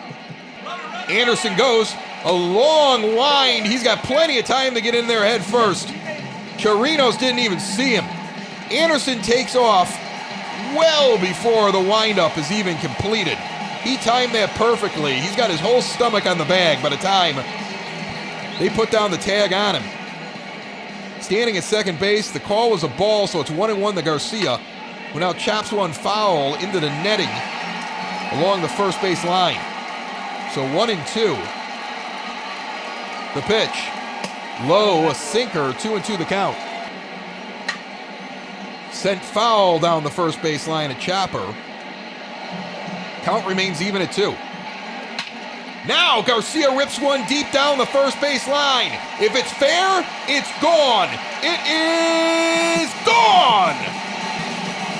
Anderson goes. A long wind. He's got plenty of time to get in there head first. Chirinos didn't even see him. Anderson takes off well before the windup is even completed. He timed that perfectly. He's got his whole stomach on the bag by the time they put down the tag on him. Standing at second base, the call was a ball, so it's 1-1 to Garcia, who now chops one foul into the netting along the first base line. So 1-2. The pitch. Low, a sinker, 2-2 the count. Sent foul down the first base line at Chopper. Count remains even at 2. Now Garcia rips one deep down the first base line. If it's fair, it's gone. It is gone!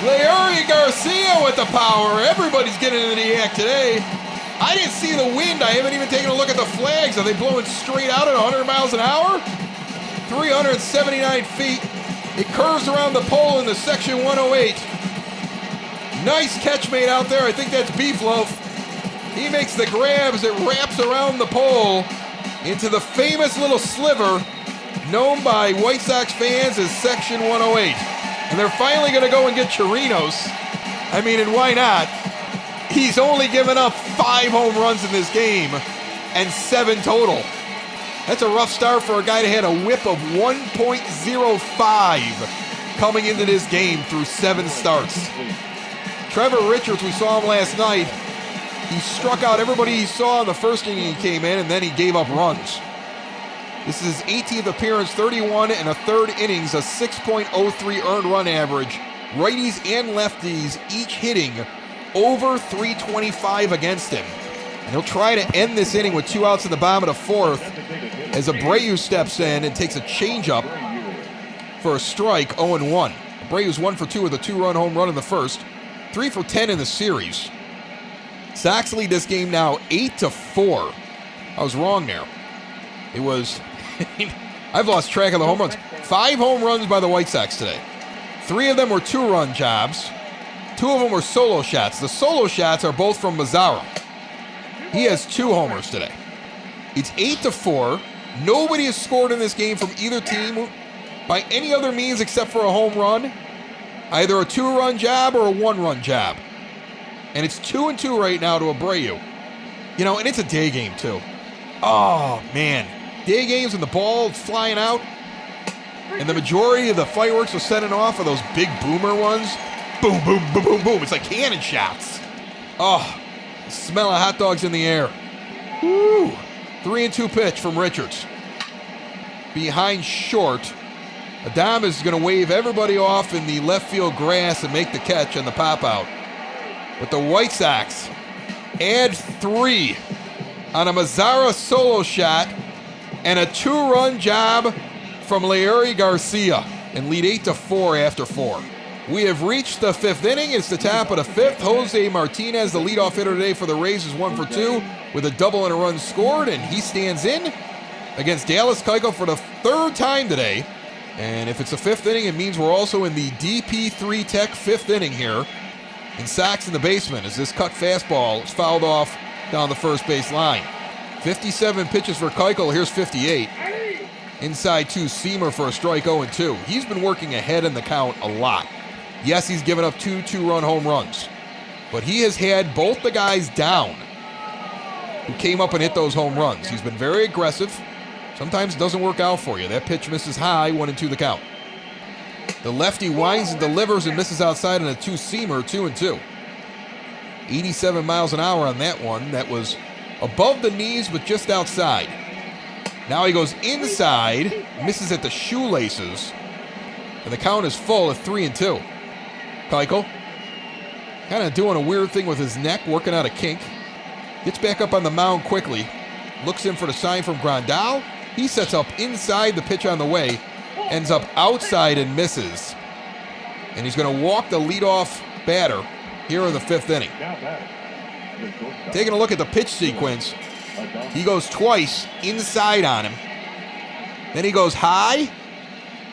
Leury Garcia with the power. Everybody's getting into the act today. I didn't see the wind. I haven't even taken a look at the flags. Are they blowing straight out at 100 miles an hour? 379 feet. It curves around the pole in the section 108. Nice catch made out there. I think that's Beef Loaf. He makes the grabs. It wraps around the pole into the famous little sliver known by White Sox fans as section 108. And they're finally going to go and get Chirinos. I mean, and why not? He's only given up 5 home runs in this game and 7 total. That's a rough start for a guy that had a whip of 1.05 coming into this game through 7 starts. Trevor Richards, we saw him last night. He struck out everybody he saw in the first inning he came in, and then he gave up runs. This is his 18th appearance, 31 and a third innings, a 6.03 earned run average. Righties and lefties each hitting over 325 against him. And he'll try to end this inning with 2 outs in the bottom of the fourth as Abreu steps in and takes a changeup for a strike, 0-1. Abreu's 1 for 2 with a 2-run home run in the first, 3 for 10 in the series. Sox lead this game now 8-4. I was wrong there. It was, I've lost track of the home runs. 5 home runs by the White Sox today. 3 of them were 2-run jobs. 2 of them were solo shots. The solo shots are both from Mazzara. He has 2 homers today. It's 8-4. Nobody has scored in this game from either team by any other means except for a home run. Either a 2-run job or a 1-run job. And it's 2-2 right now to Abreu. You know, and it's a day game, too. Oh, man. Day games when the ball's flying out and the majority of the fireworks are setting off are those big boomer ones. Boom, boom, boom, boom, boom. It's like cannon shots. Oh, the smell of hot dogs in the air. Woo. 3-2 pitch from Richards. Behind short. Adames is going to wave everybody off in the left field grass and make the catch on the pop out. But the White Sox add 3 on a Mazzara solo shot and a 2-run job from Leury Garcia and lead 8-4 after 4. We have reached the 5th inning. It's the top of the 5th. Jose Martinez, the leadoff hitter today for the Rays, is 1 for 2 with a double and a run scored, and he stands in against Dallas Keuchel for the 3rd time today And if it's the fifth inning, it means we're also in the DP3 Tech fifth inning here. And Sox in the basement as this cut fastball is fouled off down the first base line. 57 pitches for Keuchel. Here's 58. Inside two seamer for a strike, 0-2. He's been working ahead in the count a lot. Yes, he's given up two two-run home runs. But he has had both the guys down who came up and hit those home runs. He's been very aggressive. Sometimes it doesn't work out for you. That pitch misses high, 1-2 the count. The lefty winds and delivers and misses outside on a two-seamer, 2-2. 87 miles an hour on that one. That was above the knees, but just outside. Now he goes inside, misses at the shoelaces, and the count is full at 3-2. Keuchel kind of doing a weird thing with his neck, working out a kink. Gets back up on the mound quickly. Looks in for the sign from Grandal. He sets up inside the pitch on the way. Ends up outside and misses. And he's going to walk the leadoff batter here in the fifth inning. Taking a look at the pitch sequence, he goes twice inside on him. Then he goes high,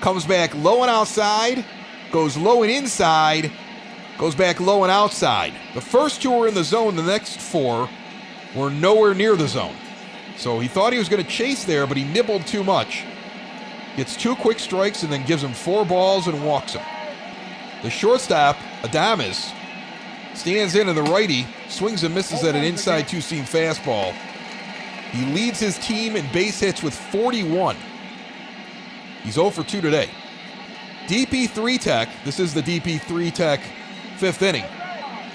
comes back low and outside, goes low and inside, goes back low and outside. The first two were in the zone, the next four were nowhere near the zone. So he thought he was going to chase there, but he nibbled too much. Gets two quick strikes and then gives him 4 balls and walks him. The shortstop, Adames, stands in and the righty swings and misses at an inside two-seam fastball. He leads his team in base hits with 41. He's 0 for 2 today. DP3 Tech, this is the DP3 Tech fifth inning.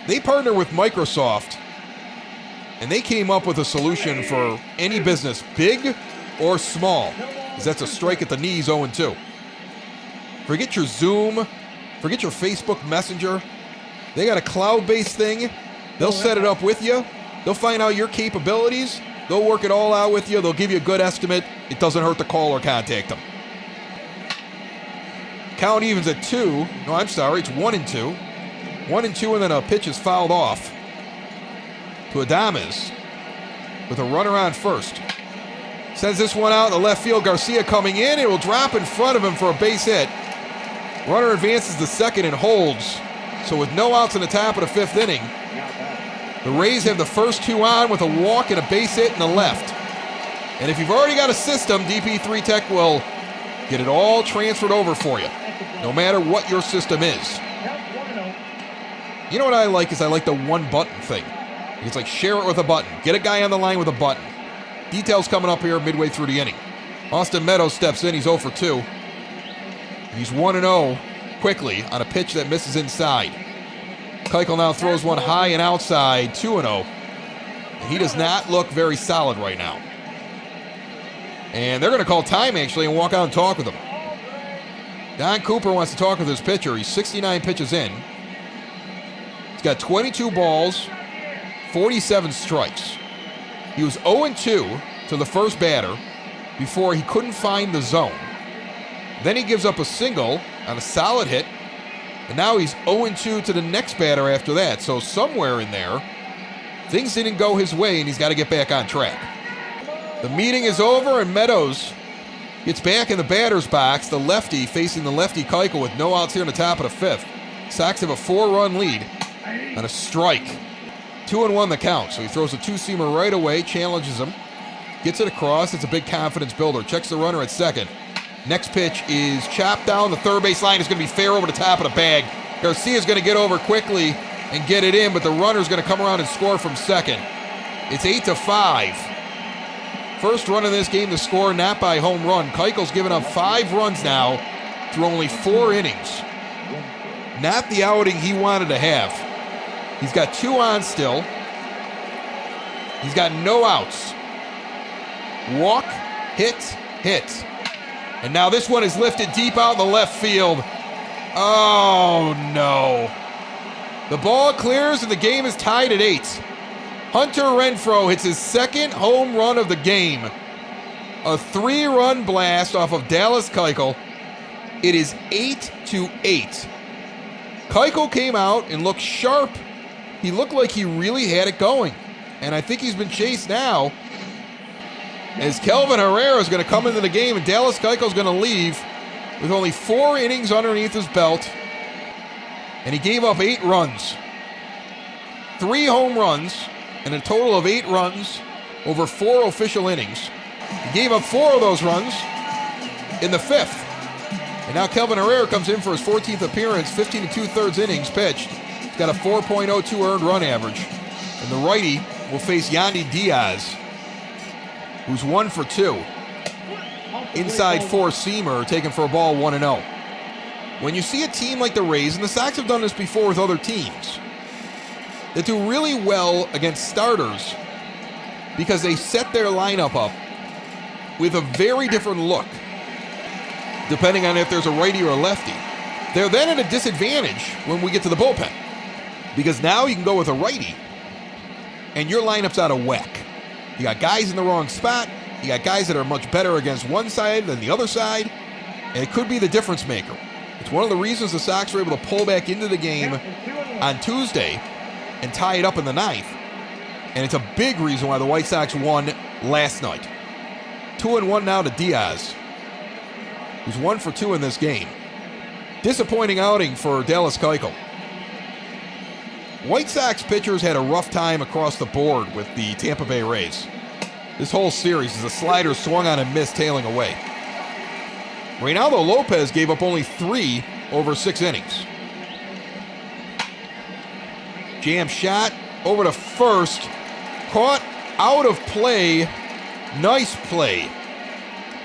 They partner with Microsoft, and they came up with a solution for any business, big or small. That's a strike at the knees, 0-2. Forget your Zoom. Forget your Facebook Messenger. They got a cloud-based thing. They'll set it up with you. They'll find out your capabilities. They'll work it all out with you. They'll give you a good estimate. It doesn't hurt to call or contact them. Count evens at 2. No, I'm sorry. It's 1-2. 1-2, and then a pitch is fouled off to Adames with a runner on first. Sends this one out in the left field. Garcia coming in. It will drop in front of him for a base hit. Runner advances to second and holds. So with no outs in the top of the fifth inning, the Rays have the first two on with a walk and a base hit in the left. And if you've already got a system, DP3 Tech will get it all transferred over for you, no matter what your system is. You know what I like is I like the one button thing. It's like share it with a button. Get a guy on the line with a button. Details coming up here midway through the inning. Austin Meadows steps in. He's 0 for 2. And he's 1-0 quickly on a pitch that misses inside. Keuchel now throws one high and outside, 2-0. And he does not look very solid right now. And they're going to call time, actually, and walk out and talk with him. Don Cooper wants to talk with his pitcher. He's 69 pitches in. He's got 22 balls, 47 strikes. He was 0-2 to the first batter before he couldn't find the zone. Then he gives up a single on a solid hit, and now he's 0-2 to the next batter after that. So somewhere in there, things didn't go his way, and he's got to get back on track. The meeting is over, and Meadows gets back in the batter's box, the lefty facing the lefty Keuchel with no outs here in the top of the fifth. Sox have a 4-run lead on a strike. 2-1 the count, so he throws a two-seamer right away, challenges him, gets it across. It's a big confidence builder. Checks the runner at second. Next pitch is chopped down the third base line. It's going to be fair over the top of the bag. Garcia's going to get over quickly and get it in, but the runner's going to come around and score from second. It's 8-5. First run in this game to score, not by home run. Keuchel's given up 5 runs now through only 4 innings. Not the outing he wanted to have. He's got 2 on still. He's got no outs. Walk, hit, hit. And now this one is lifted deep out in the left field. Oh, no. The ball clears and the game is tied at 8. Hunter Renfroe hits his second home run of the game. A 3-run blast off of Dallas Keuchel. It is 8-8. Keuchel came out and looked sharp. He looked like he really had it going. And I think he's been chased now. As Kelvin Herrera is going to come into the game and Dallas Keuchel is going to leave with only 4 innings underneath his belt, and he gave up 8 runs. 3 home runs, and a total of 8 runs over 4 official innings. He gave up 4 of those runs in the 5th. And now Kelvin Herrera comes in for his 14th appearance, 15 2/3 innings pitched. He's got a 4.02 earned run average. And the righty will face Yandy Diaz, who's 1 for 2. Inside 4-seamer, taken for a ball 1-0. When you see a team like the Rays, and the Sox have done this before with other teams, that do really well against starters because they set their lineup up with a very different look, depending on if there's a righty or a lefty. They're then at a disadvantage when we get to the bullpen, because now you can go with a righty, and your lineup's out of whack. You got guys in the wrong spot. You got guys that are much better against one side than the other side, and it could be the difference maker. It's one of the reasons the Sox were able to pull back into the game on Tuesday and tie it up in the 9th, and it's a big reason why the White Sox won last night. 2-1 now to Diaz, who's 1 for 2 in this game. Disappointing outing for Dallas Keuchel. White Sox pitchers had a rough time across the board with the Tampa Bay Rays. This whole series is a slider swung on and missed, tailing away. Reynaldo Lopez gave up only 3 over 6 innings. Jam shot over to first, caught out of play. Nice play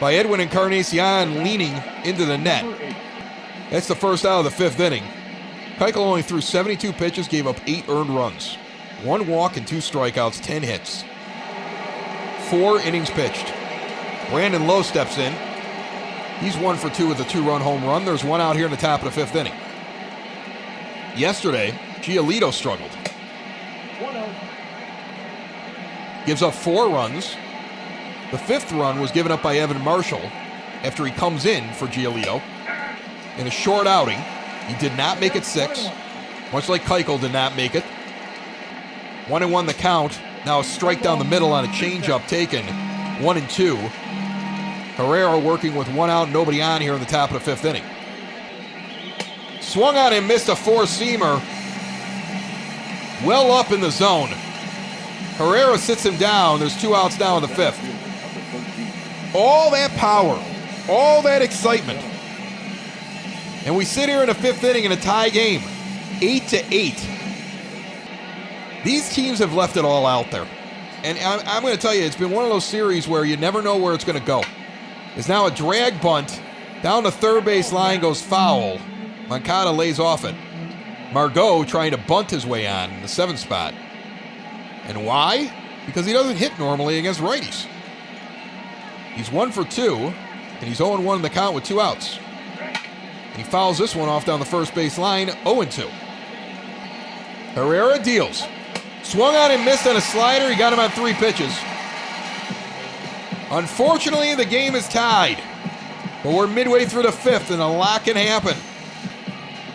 by Edwin Encarnacion, leaning into the net. That's the first out of the 5th inning. Keuchel only threw 72 pitches, gave up 8 earned runs, 1 walk and 2 strikeouts, 10 hits. 4 innings pitched. Brandon Lowe steps in. He's 1 for 2 with a 2-run home run. There's 1 out here in the top of the 5th inning. Yesterday, Giolito struggled. Gives up 4 runs. The 5th run was given up by Evan Marshall after he comes in for Giolito in a short outing. He did not make it 6, much like Keuchel did not make it. 1-1 the count. Now a strike down the middle on a changeup taken. 1-2. Herrera working with 1 out, nobody on here in the top of the 5th inning. Swung on and missed a 4-seamer. Well up in the zone. Herrera sits him down. There's 2 outs now in the 5th. All that power, all that excitement. And we sit here in the 5th inning in a tie game, 8-8. These teams have left it all out there. And I'm going to tell you, it's been one of those series where you never know where it's going to go. It's now a drag bunt. Down the third base line goes foul. Moncada lays off it. Margot trying to bunt his way on in the 7th spot. And why? Because he doesn't hit normally against righties. He's 1 for 2, and he's 0-1 in the count with 2 outs. And he fouls this one off down the first base line, 0-2. Herrera deals. Swung on and missed on a slider. He got him on 3 pitches. Unfortunately, the game is tied. But we're midway through the 5th, and a lot can happen.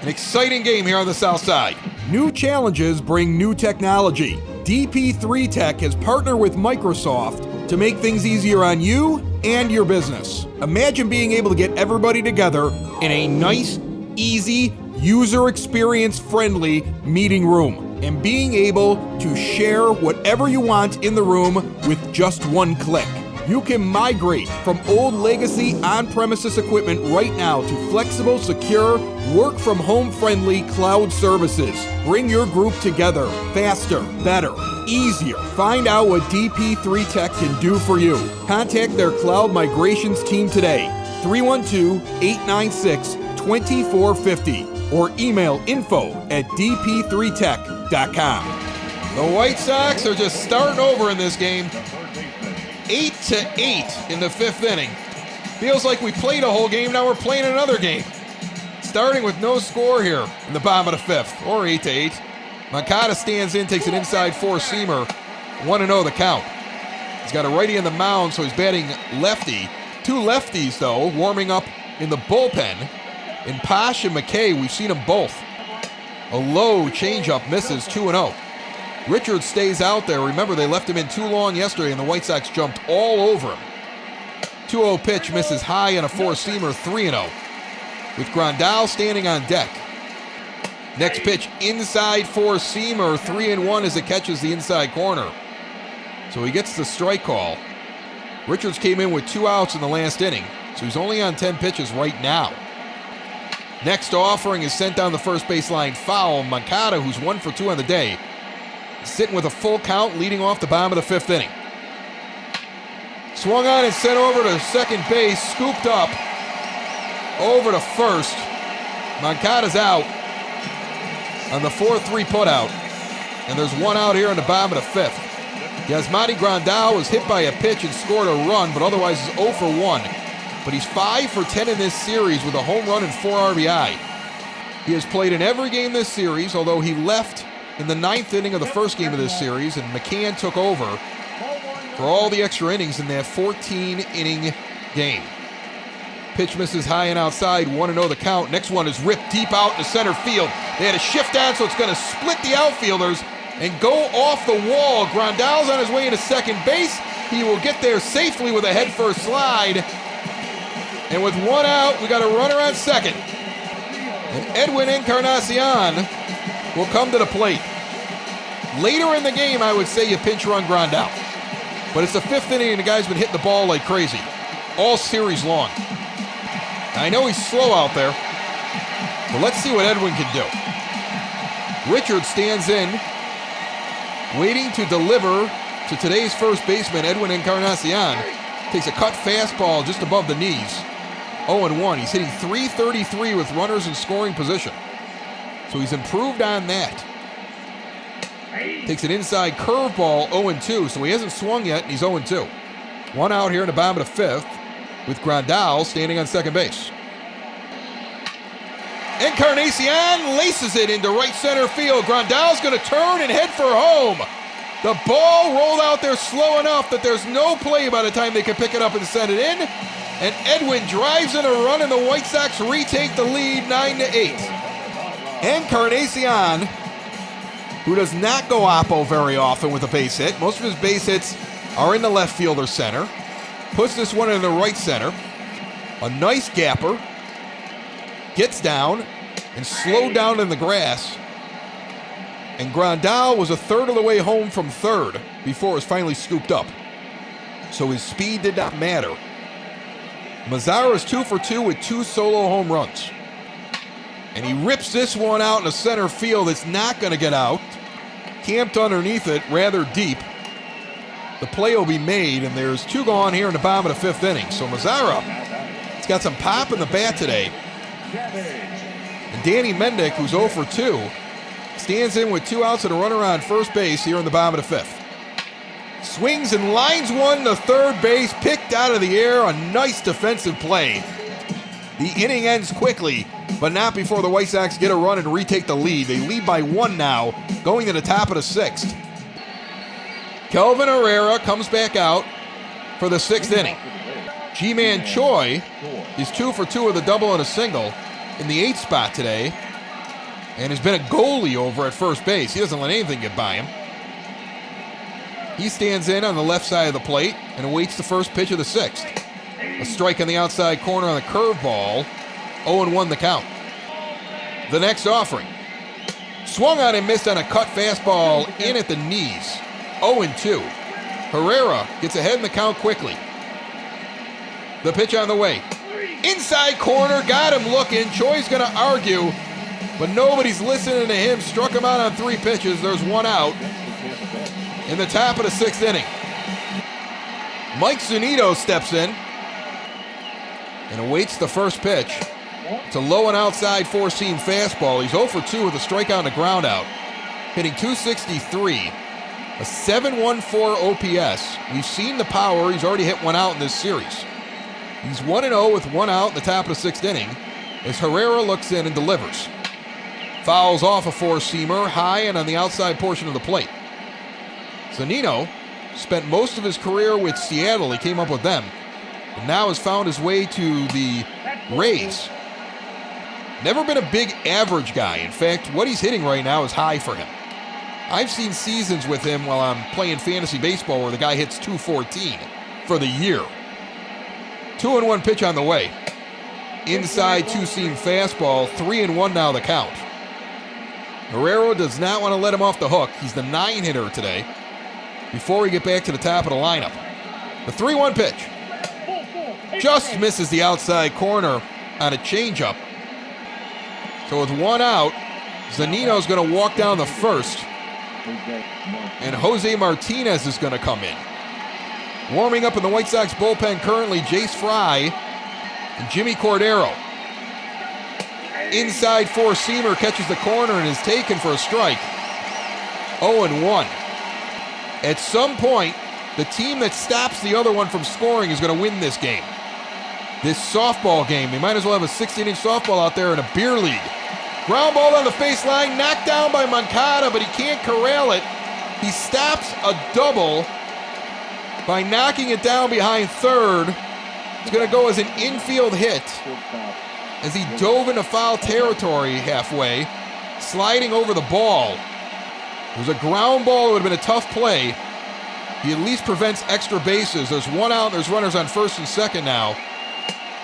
An exciting game here on the South Side. New challenges bring new technology. DP3 Tech has partnered with Microsoft to make things easier on you and your business. Imagine being able to get everybody together in a nice, easy, user experience friendly meeting room and being able to share whatever you want in the room with just 1 click. You can migrate from old legacy on-premises equipment right now to flexible, secure, work-from-home friendly cloud services. Bring your group together faster, better, easier. Find out what DP3 Tech can do for you. Contact their cloud migrations team today, 312-896-2450, or email info@dp3tech.com. The White Sox are just starting over in this game. 8-8 in the 5th inning. Feels like we played a whole game, now we're playing another game. Starting with no score here in the bottom of the 5th, or 8-8. Moncada stands in, takes an inside 4-seamer, 1-0 the count. He's got a righty in the mound, so he's batting lefty. 2 lefties, though, warming up in the bullpen. In Posh and McKay, we've seen them both. A low changeup misses, 2-0. Richards stays out there. Remember, they left him in too long yesterday, and the White Sox jumped all over him. 2-0 pitch misses high and a 4-seamer, 3-0. with Grandal standing on deck. Next pitch, inside four-seamer, 3-1 as it catches the inside corner. So he gets the strike call. Richards came in with 2 outs in the last inning, so he's only on 10 pitches right now. Next offering is sent down the first baseline foul. Moncada, who's 1 for 2 on the day, sitting with a full count, leading off the bottom of the 5th inning. Swung on and sent over to second base, scooped up over to first. Moncada's out on the 4-3 putout, and there's 1 out here in the bottom of the 5th. Yasmani Grandal was hit by a pitch and scored a run, but otherwise is 0 for 1. But he's 5 for 10 in this series with a home run and 4 RBI. He has played in every game this series, although he left in the 9th inning of the first game of this series, and McCann took over for all the extra innings in that 14-inning game. Pitch misses high and outside, 1-0 the count. Next one is ripped deep out to center field. They had a shift down, so it's going to split the outfielders and go off the wall. Grandal's on his way into second base. He will get there safely with a head-first slide. And with 1 out, we got a runner on second. And Edwin Encarnacion will come to the plate. Later in the game, I would say you pinch run Grandal. But it's the 5th inning, and the guy's been hitting the ball like crazy all series long. I know he's slow out there, but let's see what Edwin can do. Richards stands in, waiting to deliver to today's first baseman, Edwin Encarnacion. Takes a cut fastball just above the knees. 0-1. He's hitting .333 with runners in scoring position. So he's improved on that. Takes an inside curveball, 0-2. So he hasn't swung yet, and he's 0-2. 1 out here in the bottom of the 5th, with Grandal standing on second base. Encarnacion laces it into right center field. Grandal's going to turn and head for home. The ball rolled out there slow enough that there's no play by the time they can pick it up and send it in. And Edwin drives in a run, and the White Sox retake the lead 9-8. Encarnacion, who does not go oppo very often with a base hit. Most of his base hits are in the left fielder center. Puts this one in the right center. A nice gapper. Gets down and slowed down in the grass. And Grandal was a third of the way home from third before it was finally scooped up. So his speed did not matter. Mazara is 2 for 2 with 2 solo home runs. And he rips this one out in the center field. It's not going to get out. Camped underneath it rather deep. The play will be made, and there's 2 gone here in the bottom of the 5th inning. So Mazara has got some pop in the bat today. And Danny Mendick, who's 0 for 2, stands in with 2 outs and a runner on first base here in the bottom of the 5th. Swings and lines one to third base, picked out of the air. A nice defensive play. The inning ends quickly, but not before the White Sox get a run and retake the lead. They lead by 1 now, going to the top of the 6th. Kelvin Herrera comes back out for the 6th inning. Ji-Man Choi is 2 for 2 with a double and a single in the 8th spot today, and has been a goalie over at first base. He doesn't let anything get by him. He stands in on the left side of the plate and awaits the first pitch of the 6th. A strike on the outside corner on the curveball. 0-1 the count. The next offering. Swung on and missed on a cut fastball in at the knees. 0-2. Herrera gets ahead in the count quickly. The pitch on the way. Inside corner, got him looking. Choi's going to argue, but nobody's listening to him. Struck him out on 3 pitches. There's 1 out in the top of the 6th inning. Mike Zunino steps in and awaits the first pitch. It's a low and outside 4-seam fastball. He's 0 for 2 with a strikeout and a ground out. Hitting .263, a 7.14 OPS. We've seen the power. He's already hit 1 out in this series. He's 1-0 with 1 out in the top of the 6th inning as Herrera looks in and delivers. Fouls off a 4-seamer high and on the outside portion of the plate. Zunino spent most of his career with Seattle. He came up with them. And now has found his way to the Rays. Never been a big average guy. In fact, what he's hitting right now is high for him. I've seen seasons with him while I'm playing fantasy baseball where the guy hits .214 for the year. 2-1 pitch on the way. inside two-seam fastball. 3-1 now the count. Herrera does not want to let him off the hook. He's the 9-hitter today. Before we get back to the top of the lineup. The 3-1 pitch. Just misses the outside corner on a changeup. So with one out, Zunino's going to walk down the first. And Jose Martinez is going to come in. Warming up in the White Sox bullpen currently, Jace Fry and Jimmy Cordero. Inside four-seamer catches the corner and is taken for a strike. 0-1. At some point, the team that stops the other one from scoring is going to win this game. This softball game. They might as well have a 16-inch softball out there in a beer league. Ground ball on the face line, knocked down by Moncada, but he can't corral it. He stops a double by knocking it down behind third. It's going to go as an infield hit as he dove into foul territory halfway, sliding over the ball. It was a ground ball. It would have been a tough play. He at least prevents extra bases. There's one out, and there's runners on first and second now.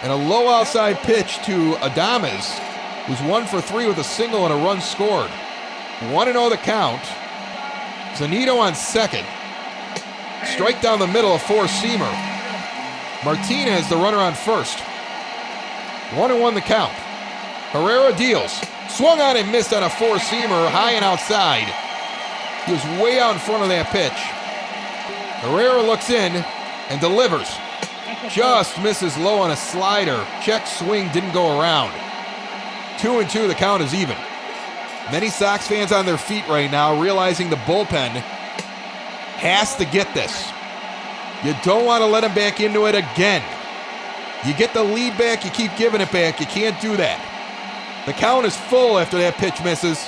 And a low outside pitch to Adames, who's 1 for 3 with a single and a run scored. 1-0 the count. Zunino on second. Strike down the middle, a four-seamer. Martinez, the runner on first. 1-1 the count. Herrera deals. Swung on and missed on a four-seamer, high and outside. He was way out in front of that pitch. Herrera looks in and delivers. Just misses low on a slider. Check swing didn't go around. 2-2, the count is even. Many Sox fans on their feet right now, realizing the bullpen has to get this. You don't want to let him back into it again. You get the lead back, you keep giving it back. You can't do that. The count is full after that pitch misses.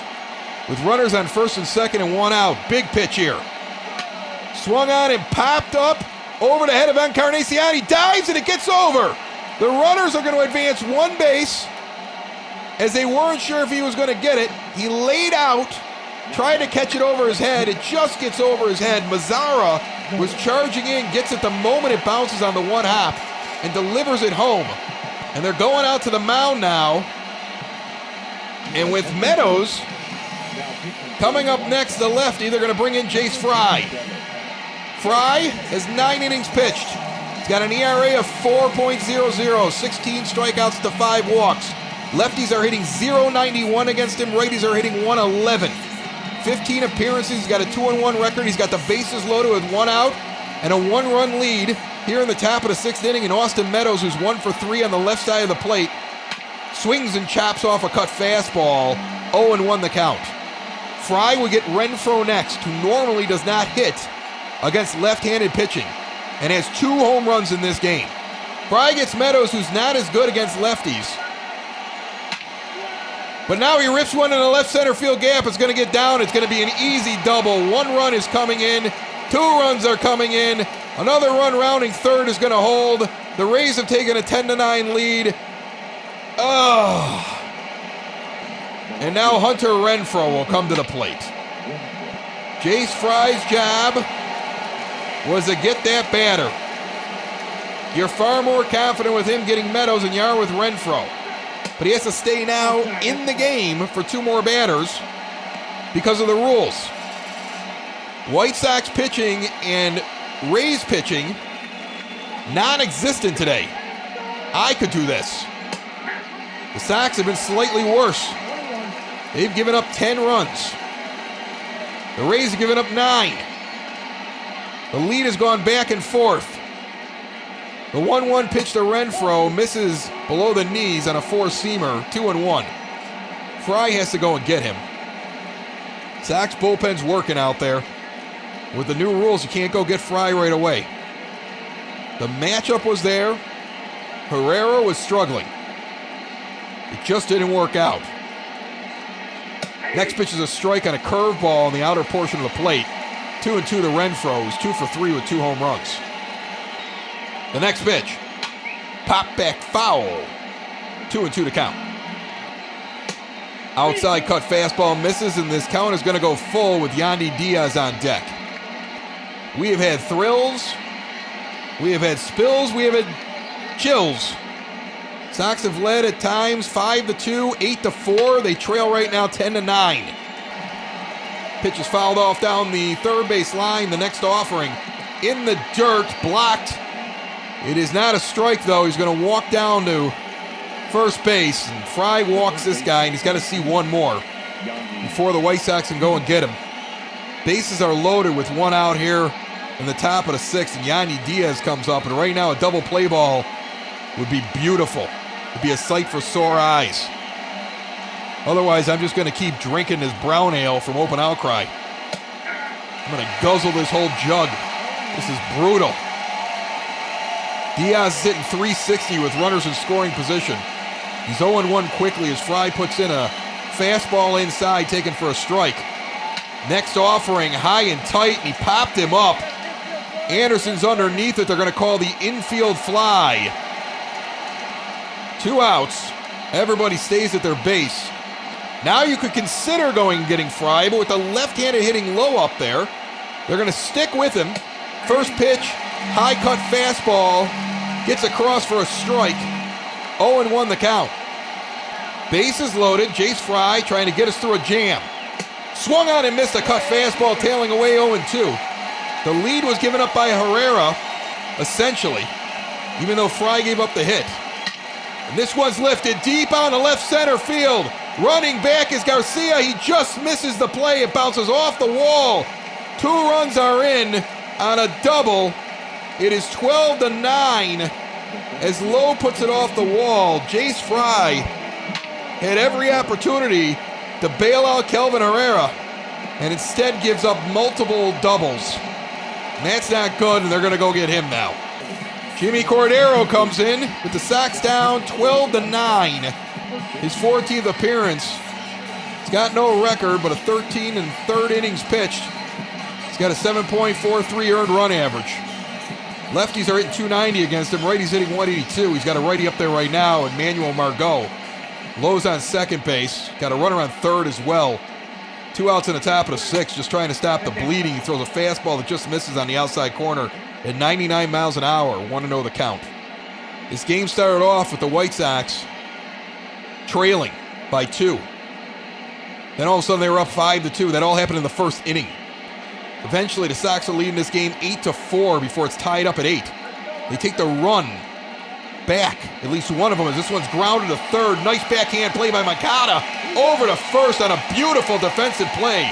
With runners on first and second and one out. Big pitch here. Swung on and popped up over the head of Encarnacion. He dives and it gets over. The runners are going to advance one base as they weren't sure if he was going to get it. He laid out, tried to catch it over his head. It just gets over his head. Mazzara was charging in, gets it the moment it bounces on the one hop and delivers it home. And they're going out to the mound now. And with Meadows coming up next, the lefty, they're going to bring in Jace Fry. Fry has 9 innings pitched. He's got an ERA of 4.00, 16 strikeouts to 5 walks. Lefties are hitting .091 against him. Righties are hitting .111. 15 appearances. He's got a 2-1 record. He's got the bases loaded with 1 out and a 1-run lead here in the top of the 6th inning. And Austin Meadows, who's 1 for 3 on the left side of the plate, swings and chops off a cut fastball. 0-1 the count. Fry will get Renfroe next, who normally does not hit against left-handed pitching and has 2 home runs in this game. Fry gets Meadows, who's not as good against lefties. But now he rips one in the left center field gap. It's going to get down. It's going to be an easy double. 1 run is coming in. 2 runs are coming in. Another run rounding third is going to hold. The Rays have taken a 10-9 lead. And now Hunter Renfroe will come to the plate. Jace Fry's job was to get that batter. You're far more confident with him getting Meadows than you are with Renfroe. But he has to stay now in the game for 2 more batters because of the rules. White Sox pitching and Rays pitching non-existent today. I could do this. The Sox have been slightly worse. They've given up 10 runs. The Rays have given up 9. The lead has gone back and forth. The 1-1 pitch to Renfroe misses below the knees on a 4-seamer, 2-1. Fry has to go and get him. Sox bullpen's working out there. With the new rules, you can't go get Fry right away. The matchup was there. Herrera was struggling. It just didn't work out. Next pitch is a strike on a curveball on the outer portion of the plate. 2-2 to Renfroe, who's 2 for 3 with 2 home runs. The next pitch, pop back foul. 2-2 to count. Outside cut fastball misses, and this count is going to go full with Yandy Diaz on deck. We have had thrills, we have had spills, we have had chills. Sox have led at times 5-2, 8-4. They trail right now 10-9. Pitch is fouled off down the third base line. The next offering in the dirt, blocked. It is not a strike, though. He's going to walk down to first base, and Fry walks this guy, and he's got to see one more before the White Sox can go and get him. Bases are loaded with one out here in the top of the sixth, and Yandy Diaz comes up, and right now a double play ball would be beautiful. It would be a sight for sore eyes. Otherwise, I'm just going to keep drinking this brown ale from Open Outcry. I'm going to guzzle this whole jug. This is brutal. Diaz is hitting .360 with runners in scoring position. He's 0-1 quickly as Fry puts in a fastball inside, taken for a strike. Next offering, high and tight, and he popped him up. Anderson's underneath it. They're going to call the infield fly. 2 outs. Everybody stays at their base. Now you could consider going and getting Fry, but with the left-handed hitting low up there, they're going to stick with him. First pitch, high cut fastball, gets across for a strike. 0-1 the count. Bases loaded. Jace Fry trying to get us through a jam. Swung on and missed a cut fastball, tailing away 0-2. The lead was given up by Herrera, essentially, even though Fry gave up the hit. And this one's lifted deep out to left center field. Running back is Garcia. He just misses the play. It bounces off the wall. 2 runs are in on a double. It is 12-9 as Lowe puts it off the wall. Jace Fry had every opportunity to bail out Kelvin Herrera and instead gives up multiple doubles. And that's not good, and they're going to go get him now. Jimmy Cordero comes in with the Sox down 12-9. His 14th appearance. He's got no record, but a 13 and third innings pitched. He's got a 7.43 earned run average. Lefties are hitting .290 against him. Righties hitting .182. He's got a righty up there right now, Emmanuel Margot. Lowe's on second base. Got a runner on third as well. 2 outs in the top of the sixth, just trying to stop the bleeding. He throws a fastball that just misses on the outside corner at 99 miles an hour. 1-0 the count. This game started off with the White Sox trailing by 2. Then all of a sudden they were up 5-2. That all happened in the first inning. Eventually the Sox are leading this game 8-4 before it's tied up at 8. They take the run back, at least one of them, as this one's grounded to third. Nice backhand play by Moncada over to first on a beautiful defensive play.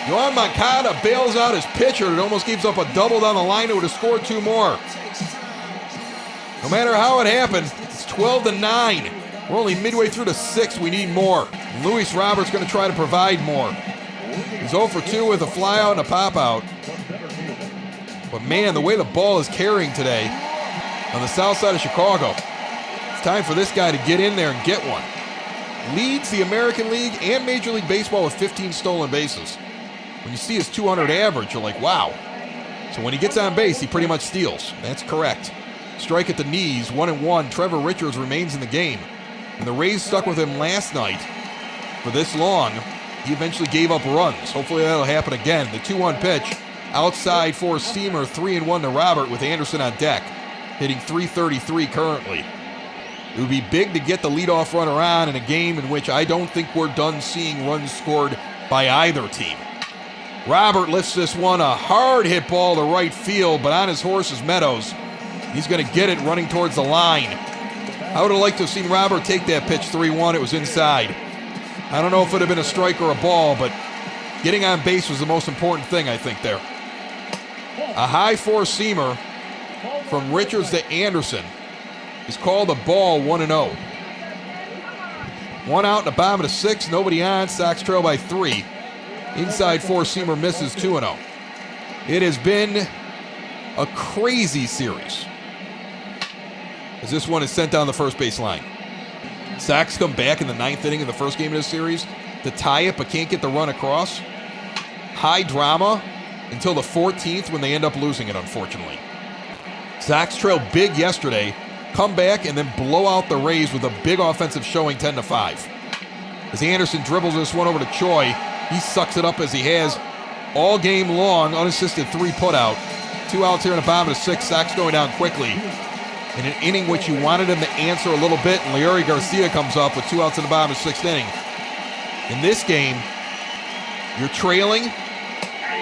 Yoan Moncada bails out his pitcher. It almost gives up a double down the line. It would have scored 2 more. No matter how it happened, it's 12-9. We're only midway through the 6th. We need more. Luis Roberts going to try to provide more. He's 0 for 2 with a fly out and a pop out. But man, the way the ball is carrying today on the south side of Chicago, it's time for this guy to get in there and get one. Leads the American League and Major League Baseball with 15 stolen bases. When you see his 200 average, you're like, wow. So when he gets on base, he pretty much steals. That's correct. Strike at the knees, 1-1. Trevor Richards remains in the game. And the Rays stuck with him last night for this long. He eventually gave up runs. Hopefully that'll happen again. The 2-1 pitch, outside four-seamer, 3-1 to Robert with Anderson on deck, hitting .333 currently. It would be big to get the leadoff runner on in a game in which I don't think we're done seeing runs scored by either team. Robert lifts this one, a hard hit ball to right field, but on his horse is Meadows. He's going to get it running towards the line. I would have liked to have seen Robert take that pitch 3-1. It was inside. I don't know if it would have been a strike or a ball, but getting on base was the most important thing, I think, there. A high four-seamer from Richards to Anderson is called a ball, 1-0. 1 out in the bottom of the 6th, nobody on. Sox trail by 3. Inside four-seamer misses, 2-0. It has been a crazy series as this one is sent down the first base line. Sox come back in the 9th inning of the first game of this series to tie it, but can't get the run across. High drama until the 14th when they end up losing it, unfortunately. Sox trailed big yesterday, come back, and then blow out the Rays with a big offensive showing 10-5. As Anderson dribbles this one over to Choi, he sucks it up as he has all game long, unassisted 3 putout. 2 outs here in the bottom of the 6th. Sox going down quickly. in an inning which you wanted him to answer a little bit, and Leury Garcia comes up with 2 outs in the bottom of the 6th inning. In this game, you're trailing.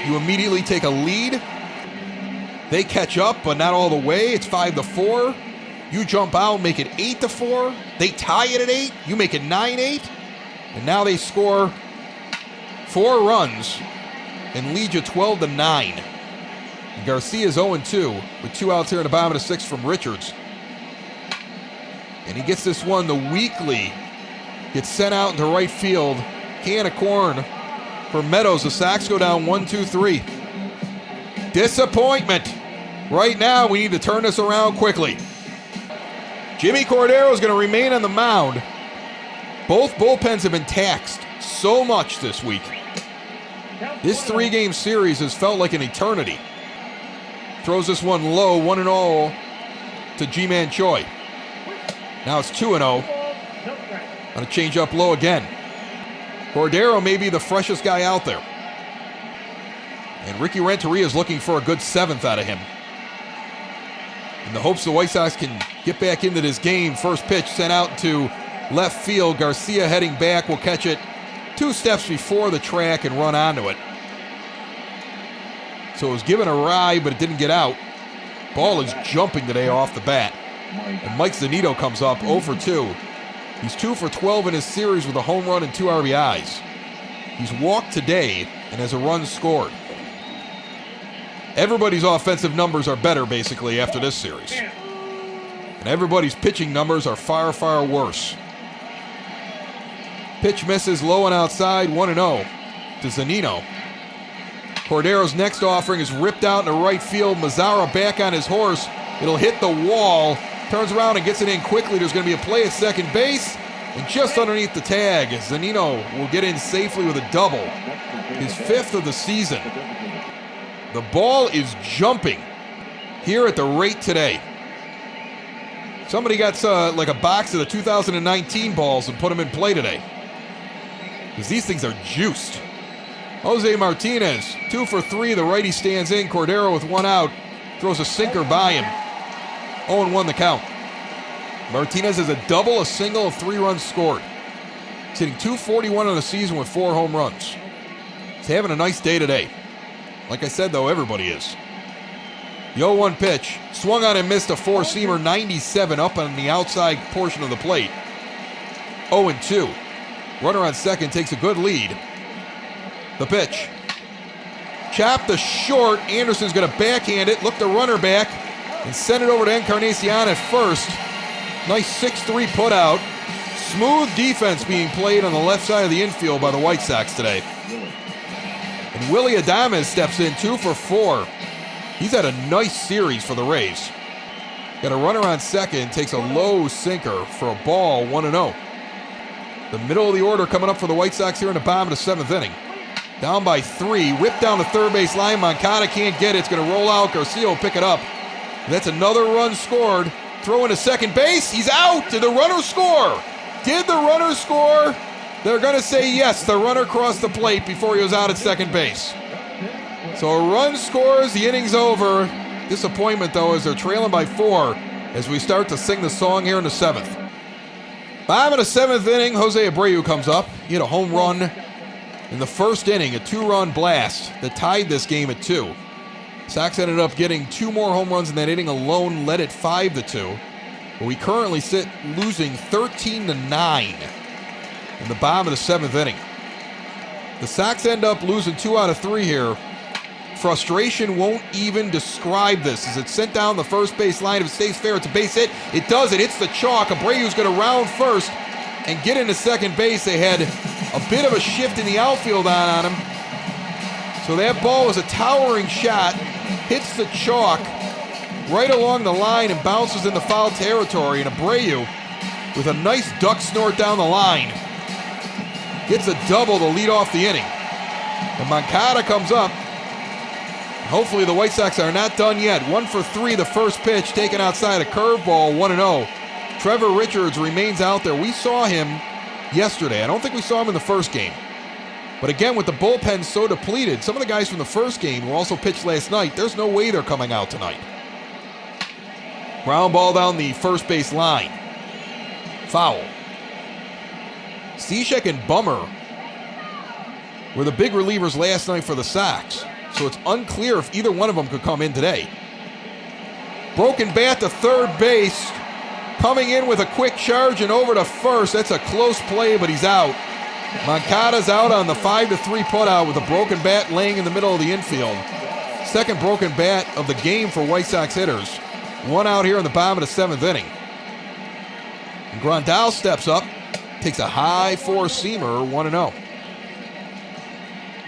You immediately take a lead. They catch up, but not all the way. It's 5-4. You jump out, make it 8-4. They tie it at 8. You make it 9-8. And now they score 4 runs and lead you 12-9. Garcia's 0-2 with 2 outs here in the bottom of the 6th from Richards. And he gets this one, the weekly gets sent out into right field. Can of corn for Meadows. The Sox go down 1-2-3. Disappointment. Right now, we need to turn this around quickly. Jimmy Cordero is going to remain on the mound. Both bullpens have been taxed so much this week. This 3-game series has felt like an eternity. Throws this one low, 1-0 to Ji-Man Choi. Now it's 2-0. On a change up low again. Cordero may be the freshest guy out there. And Ricky Renteria is looking for a good 7th out of him. In the hopes the White Sox can get back into this game. First pitch sent out to left field. Garcia heading back will catch it 2 steps before the track and run onto it. So it was given a ride, but it didn't get out. Ball is jumping today off the bat. And Mike Zunino comes up 0-2. He's 2 for 12 in his series with a home run and 2 RBIs. He's walked today and has a run scored. Everybody's offensive numbers are better, basically, after this series. And everybody's pitching numbers are far, far worse. Pitch misses low and outside, 1-0 to Zunino. Cordero's next offering is ripped out into right field. Mazara back on his horse. It'll hit the wall. Turns around and gets it in quickly. There's going to be a play at second base. And just underneath the tag, Zunino will get in safely with a double. His 5th of the season. The ball is jumping here at the rate today. Somebody got like a box of the 2019 balls and put them in play today. Because these things are juiced. Jose Martinez, 2 for 3. The righty stands in. Cordero with 1 out. Throws a sinker by him. 0-1 the count. Martinez has a double, a single, and 3 runs scored. He's hitting .241 on the season with 4 home runs. He's having a nice day today. Like I said, though, everybody is. The 0-1 pitch. Swung on and missed a 4-seamer, 97 up on the outside portion of the plate. 0-2. Runner on second takes a good lead. The pitch. Chopped the short. Anderson's going to backhand it. Look the runner back. And send it over to Encarnacion at first. Nice 6-3 put out. Smooth defense being played on the left side of the infield by the White Sox today. And Willy Adames steps in 2 for 4. He's had a nice series for the Rays. Got a runner on second, takes a low sinker for a ball, 1-0. The middle of the order coming up for the White Sox here in the bottom of the 7th inning. Down by 3, whipped down the third base line. Moncada can't get it. It's going to roll out. Garcia will pick it up. That's another run scored. Throw into second base. He's out. Did the runner score? Did the runner score? They're going to say yes. The runner crossed the plate before he was out at second base. So a run scores. The inning's over. Disappointment, though, as they're trailing by 4 as we start to sing the song here in the 7th. Bottom of the 7th inning, Jose Abreu comes up. He had a home run in the first inning, a 2-run blast that tied this game at 2. Sox ended up getting 2 more home runs in that inning alone, led it 5-2. But we currently sit losing 13-9 in the bottom of the 7th inning. The Sox end up losing 2 out of 3 here. Frustration won't even describe this as it's sent down the first base line. If it stays fair, it's a base hit. It does. It hits the chalk. Abreu's going to round first and get into second base. They had a bit of a shift in the outfield on him. So that ball was a towering shot. Hits the chalk right along the line and bounces into foul territory. And Abreu, with a nice duck snort down the line, gets a double to lead off the inning. And Moncada comes up. Hopefully the White Sox are not done yet. 1 for 3 the first pitch, taken outside a curveball, 1-0. Trevor Richards remains out there. We saw him yesterday. I don't think we saw him in the first game. But again, with the bullpen so depleted, some of the guys from the first game who also pitched last night, there's no way they're coming out tonight. Ground ball down the first base line. Foul. Cishek and Bummer were the big relievers last night for the Sox, so it's unclear if either one of them could come in today. Broken bat to third base. Coming in with a quick charge and over to first. That's a close play, but he's out. Moncada's out on the 5-3 putout with a broken bat laying in the middle of the infield. Second broken bat of the game for White Sox hitters. One out here in the bottom of the 7th inning. And Grandal steps up, takes a high four-seamer, 1-0.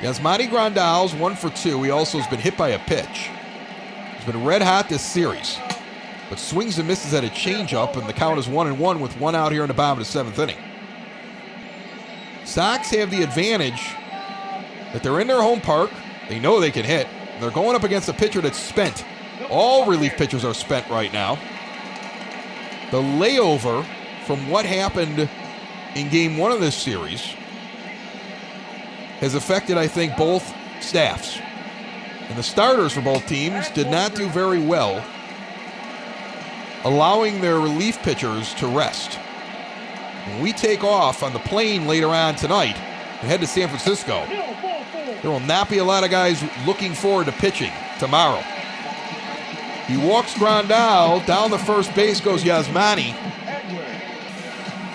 Yasmani Grandal's 1 for 2. He also has been hit by a pitch. He's been red hot this series, but swings and misses at a changeup, and the count is 1-1 with one out here in the bottom of the 7th inning. Sox have the advantage that they're in their home park. They know they can hit. They're going up against a pitcher that's spent. All relief pitchers are spent right now. The layover from what happened in game 1 of this series has affected, I think, both staffs. And the starters for both teams did not do very well allowing their relief pitchers to rest. When we take off on the plane later on tonight and head to San Francisco, there will not be a lot of guys looking forward to pitching tomorrow. He walks Grandal. Down the first base goes Yasmani.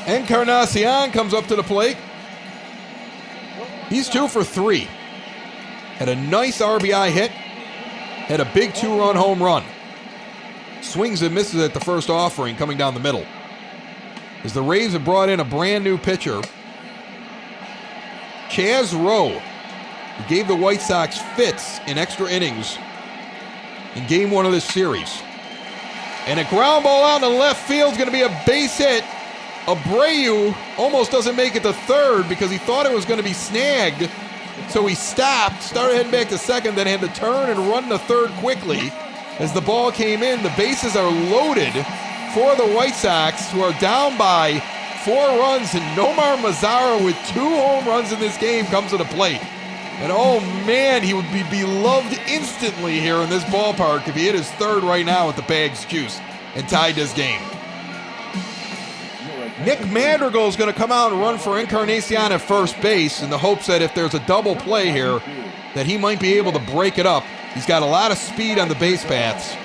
Encarnacion comes up to the plate. He's 2 for 3. Had a nice RBI hit. Had a big 2-run home run. Swings and misses at the first offering coming down the middle. As the Rays have brought in a brand new pitcher, Chaz Rowe, who gave the White Sox fits in extra innings in game 1 of this series. And a ground ball out in the left field is going to be a base hit. Abreu almost doesn't make it to third because he thought it was going to be snagged. So he stopped, started heading back to second, then had to turn and run to third quickly. As the ball came in, the bases are loaded for the White Sox, who are down by 4 runs, and Nomar Mazara with 2 home runs in this game comes to the plate. And oh man, he would be beloved instantly here in this ballpark if he hit his third right now with the bags juice and tied this game. Nick Madrigal is going to come out and run for Encarnacion at first base in the hopes that if there's a double play here, that he might be able to break it up. He's got a lot of speed on the base paths.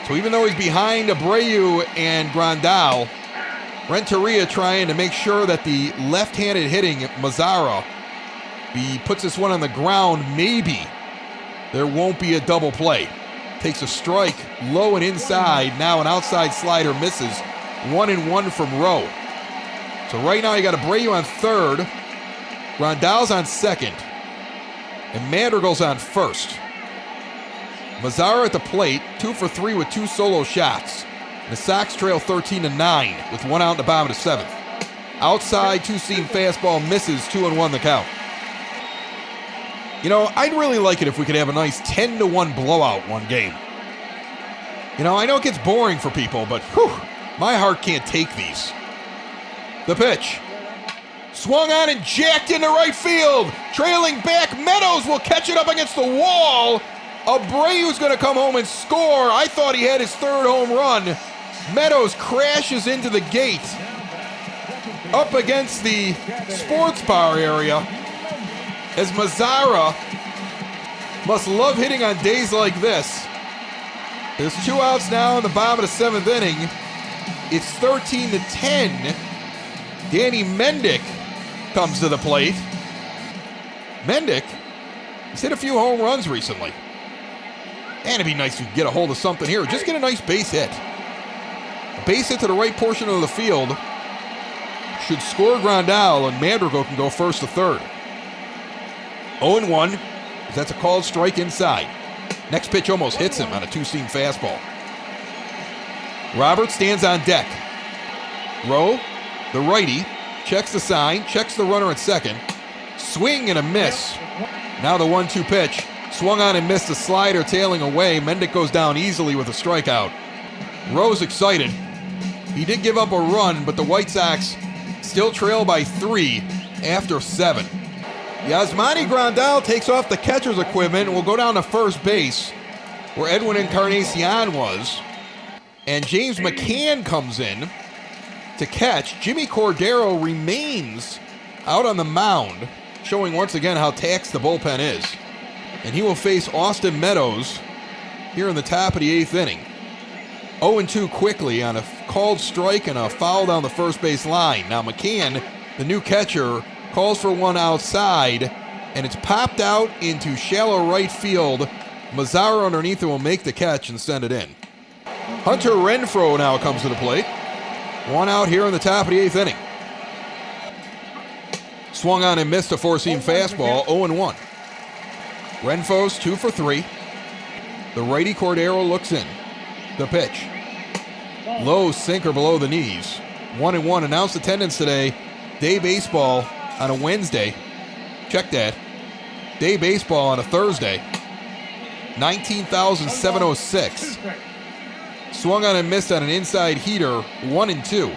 So even though he's behind Abreu and Grandal, Renteria trying to make sure that the left-handed hitting Mazara, he puts this one on the ground, maybe there won't be a double play. Takes a strike low and inside. Now an outside slider misses. 1-1 from Rowe. So right now you got Abreu on third, Grandal's on second, and Madrigal's on first. Mazara at the plate, 2 for 3 with 2 solo shots. The Sox trail 13-9 with 1 out in the bottom of the 7th. Outside two-seam fastball misses, 2-1 the count. You know, I'd really like it if we could have a nice 10-1 blowout one game. You know, I know it gets boring for people, but whew, my heart can't take these. The pitch. Swung on and jacked into right field. Trailing back, Meadows will catch it up against the wall. Abreu's going to come home and score. I thought he had his 3rd home run. Meadows crashes into the gate up against the sports bar area as Mazara must love hitting on days like this. There's 2 outs now in the bottom of the 7th inning. It's 13-10. Danny Mendick comes to the plate. Mendick has hit a few home runs recently. And it'd be nice to get a hold of something here. Just get a nice base hit. A base hit to the right portion of the field should score Grandal, and Madrigal can go first to third. 0-1, that's a called strike inside. Next pitch almost hits him on a two-seam fastball. Robert stands on deck. Rowe, the righty, checks the sign, checks the runner at second. Swing and a miss. Now the 1-2 pitch. Swung on and missed a slider tailing away. Mendick goes down easily with a strikeout. Rowe's excited. He did give up a run, but the White Sox still trail by 3 after 7. Yasmani Grandal takes off the catcher's equipment and will go down to first base, where Edwin Encarnacion was. And James McCann comes in to catch. Jimmy Cordero remains out on the mound, showing once again how taxed the bullpen is. And he will face Austin Meadows here in the top of the 8th inning. 0-2 quickly on a called strike and a foul down the first base line. Now McCann, the new catcher, calls for one outside, and it's popped out into shallow right field. Mazzara underneath it will make the catch and send it in. Hunter Renfroe now comes to the plate. One out here in the top of the 8th inning. Swung on and missed a four-seam fastball, 0-1. Renfroe's 2 for 3. The righty Cordero looks in. The pitch. Low sinker below the knees. 1-1. Announced attendance today. Day baseball on a Wednesday. Check that. Day baseball on a Thursday. 19,706. Swung on and missed on an inside heater. 1-2.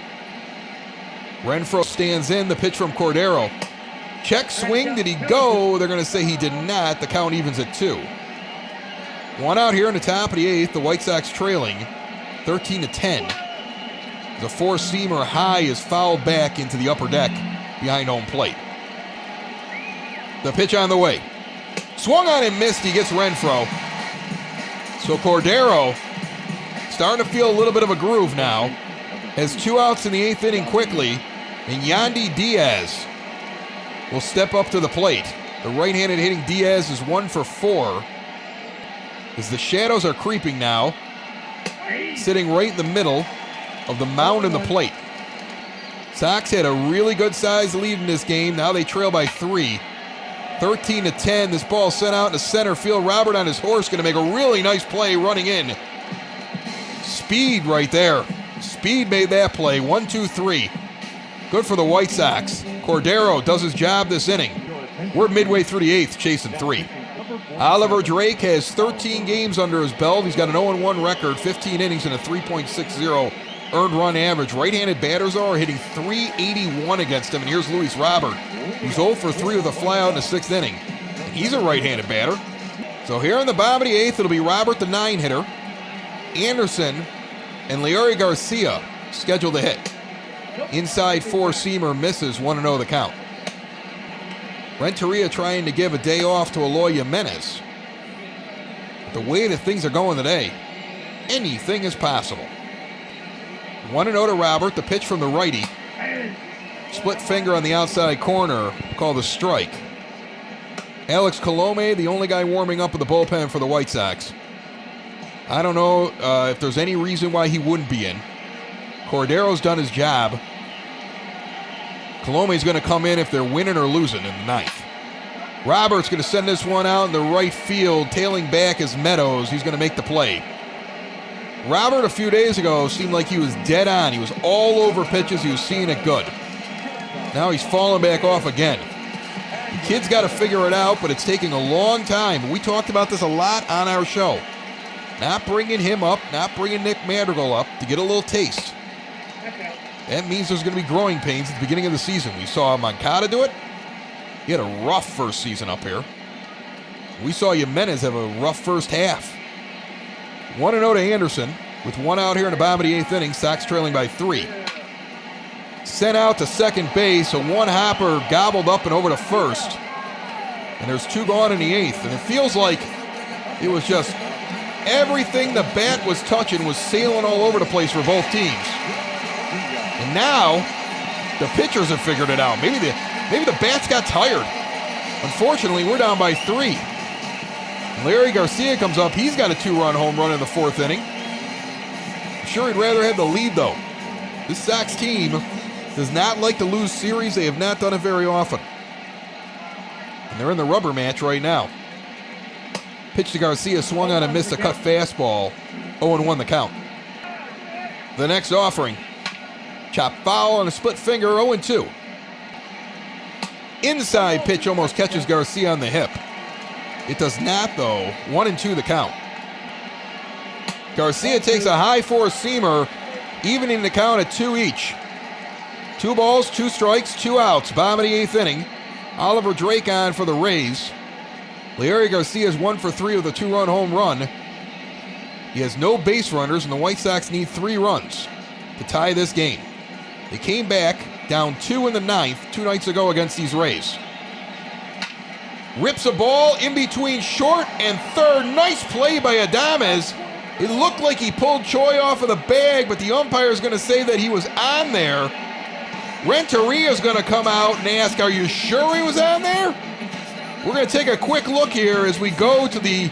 Renfroe stands in. The pitch from Cordero. Check swing. Did he go? They're going to say he did not. The count evens at 2. One out here in the top of the 8th. The White Sox trailing 13-10. The four-seamer high is fouled back into the upper deck behind home plate. The pitch on the way. Swung on and missed. He gets Renfroe. So Cordero starting to feel a little bit of a groove now. Has 2 outs in the 8th inning quickly. And Yandy Diaz will step up to the plate. The right-handed hitting Diaz is 1 for 4. As the shadows are creeping now. Sitting right in the middle of the mound and the plate. Sox had a really good sized lead in this game. Now they trail by 3. 13-10. This ball sent out into center field. Robert on his horse going to make a really nice play running in. Speed right there. Speed made that play. 1-2-3. Good for the White Sox. Cordero does his job this inning. We're midway through the 8th, chasing 3. Oliver Drake has 13 games under his belt. He's got an 0-1 record, 15 innings, and a 3.60 earned run average. Right-handed batters are hitting .381 against him. And here's Luis Robert, who's 0 for 3 with a flyout in the 6th inning. And he's a right-handed batter. So here in the bottom of the 8th, it'll be Robert, the 9-hitter. Anderson and Leury Garcia scheduled to hit. Inside four-seamer misses, 1-0 the count. Renteria trying to give a day off to Eloy Jimenez. But the way that things are going today, anything is possible. 1-0 to Robert, the pitch from the righty. Split finger on the outside corner, called a strike. Alex Colome, the only guy warming up in the bullpen for the White Sox. I don't know if there's any reason why he wouldn't be in. Cordero's done his job. Colome's going to come in if they're winning or losing in the 9th. Robert's going to send this one out in the right field. Tailing back is Meadows. He's going to make the play. Robert, a few days ago, seemed like he was dead on. He was all over pitches. He was seeing it good. Now he's falling back off again. The kid's got to figure it out, but it's taking a long time. We talked about this a lot on our show. Not bringing him up, not bringing Nick Madrigal up to get a little taste. That means there's going to be growing pains at the beginning of the season. We saw Moncada do it. He had a rough first season up here. We saw Jimenez have a rough first half. 1-0 to Anderson with 1 out here in the bottom of the 8th inning. Sox trailing by 3. Sent out to second base. A one-hopper gobbled up and over to first. And there's 2 gone in the 8th. And it feels like it was just everything the bat was touching was sailing all over the place for both teams. And now the pitchers have figured it out. Maybe the bats got tired. Unfortunately, we're down by 3. Leury Garcia comes up. He's got a 2-run home run in the 4th inning. I'm sure he'd rather have the lead, though. This Sox team does not like to lose series. They have not done it very often. And they're in the rubber match right now. Pitch to Garcia, swung on and missed a cut fastball. 0-1 the count. The next offering. Chop foul on a split finger, 0-2. Inside pitch almost catches Garcia on the hip. It does not, though. 1-2 the count. Garcia takes a high four-seamer, evening the count at 2 each. 2 balls, 2 strikes, 2 outs. Bottom of the 8th inning. Oliver Drake on for the Rays. Leury Garcia is 1 for 3 with a 2-run home run. He has no base runners, and the White Sox need 3 runs to tie this game. They came back down 2 in the 9th 2 nights ago against these Rays. Rips a ball in between short and third. Nice play by Adames. It looked like he pulled Choi off of the bag, but the umpire is going to say that he was on there. Renteria is going to come out and ask, are you sure he was on there? We're going to take a quick look here as we go to the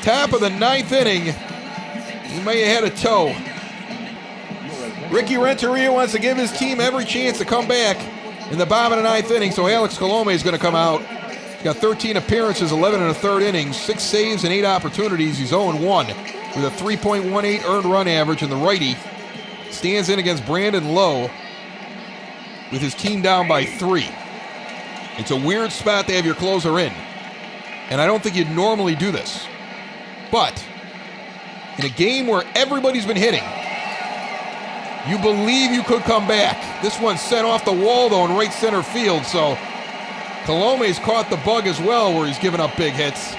top of the 9th inning. He may have had a toe. Ricky Renteria wants to give his team every chance to come back in the bottom of the 9th inning, so Alex Colome is going to come out. He's got 13 appearances, 11 and a third innings, 6 saves and 8 opportunities. He's 0-1 with a 3.18 earned run average, and the righty stands in against Brandon Lowe with his team down by 3. It's a weird spot to have your closer in, and I don't think you'd normally do this. But in a game where everybody's been hitting, you believe you could come back. This one's sent off the wall, though, in right center field, so Colome's caught the bug as well, where he's given up big hits.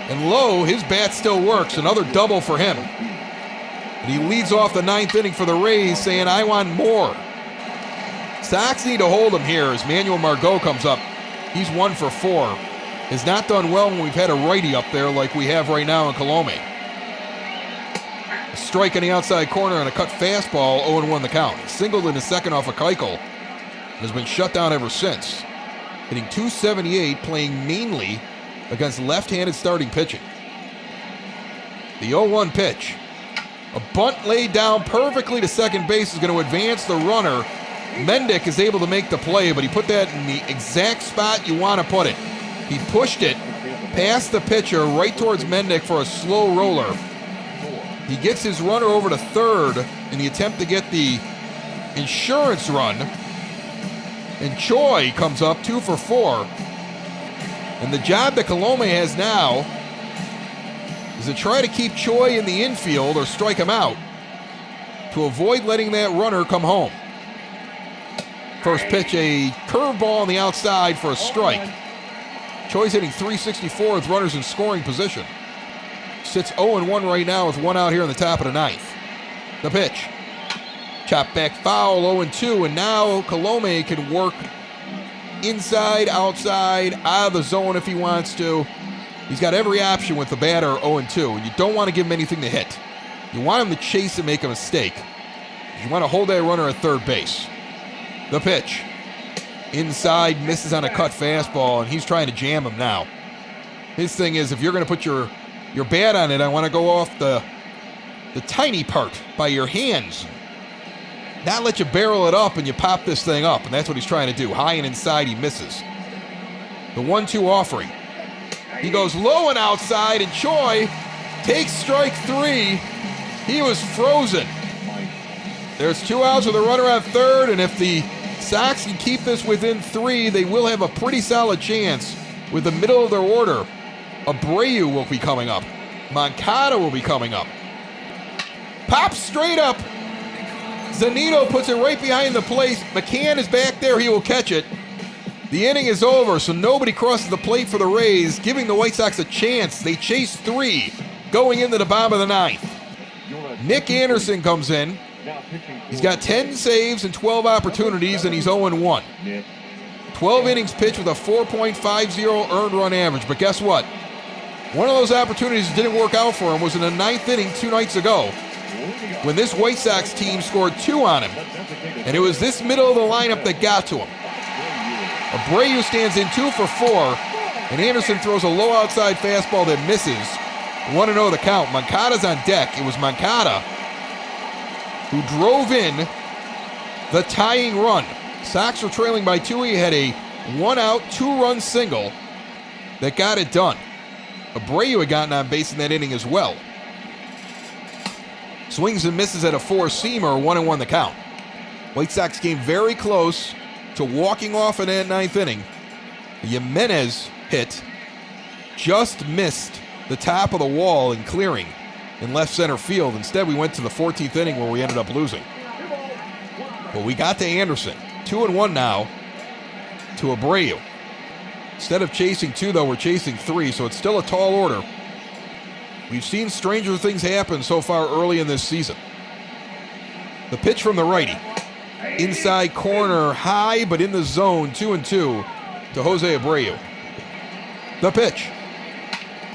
And Lowe, his bat still works. Another double for him. And he leads off the 9th inning for the Rays, saying, I want more. Sox need to hold him here as Manuel Margot comes up. He's 1 for 4. Has not done well when we've had a righty up there like we have right now in Colome. A strike on the outside corner and a cut fastball, 0-1 the count. Singled in the second off of Keuchel. Has been shut down ever since. Hitting .278, playing mainly against left-handed starting pitching. The 0-1 pitch. A bunt laid down perfectly to second base is going to advance the runner. Mendick is able to make the play, but he put that in the exact spot you want to put it. He pushed it past the pitcher right towards Mendick for a slow roller. He gets his runner over to third in the attempt to get the insurance run. And Choi comes up 2 for 4. And the job that Colome has now is to try to keep Choi in the infield or strike him out to avoid letting that runner come home. First pitch, a curveball on the outside for a strike. Choi's hitting .364 with runners in scoring position. Sits 0-1 right now with 1 out here in the top of the 9th. The pitch. Chop back foul, 0-2, and now Colome can work inside, outside, out of the zone if he wants to. He's got every option with the batter 0-2, and you don't want to give him anything to hit. You want him to chase and make a mistake. You want to hold that runner at third base. The pitch. Inside, misses on a cut fastball, and he's trying to jam him now. His thing is, if you're going to put your bat on it, I want to go off the tiny part by your hands. Not let you barrel it up and you pop this thing up, and that's what he's trying to do. High and inside, he misses. The 1-2 offering. He goes low and outside, and Choi takes strike 3. He was frozen. There's 2 outs with a runner on third, and if the Sox can keep this within 3, they will have a pretty solid chance with the middle of their order. Abreu will be coming up. Moncada will be coming up. Pops straight up. Zunino puts it right behind the plate. McCann is back there. He will catch it. The inning is over, so nobody crosses the plate for the Rays, giving the White Sox a chance. They chase 3 going into the bottom of the 9th. Nick Anderson comes in. He's got 10 saves and 12 opportunities, and he's 0-1. 12 innings pitched with a 4.50 earned run average. But guess what? One of those opportunities that didn't work out for him was in the 9th inning 2 nights ago, when this White Sox team scored 2 on him. And it was this middle of the lineup that got to him. Abreu stands in 2 for 4, and Anderson throws a low outside fastball that misses. 1-0 the count. Moncada's on deck. It was Moncada who drove in the tying run. Sox were trailing by 2. He had a 1-out, 2-run single that got it done. Abreu had gotten on base in that inning as well. Swings and misses at a 4-seamer, 1-1 the count. White Sox came very close to walking off in that 9th inning. The Jimenez hit just missed the top of the wall and clearing in left center field. Instead, we went to the 14th inning where we ended up losing. But we got to Anderson. 2-1 now to Abreu. Instead of chasing 2, though, we're chasing 3, so it's still a tall order. We've seen stranger things happen so far early in this season. The pitch from the righty. Inside corner, high, but in the zone, 2-2 to Jose Abreu. The pitch.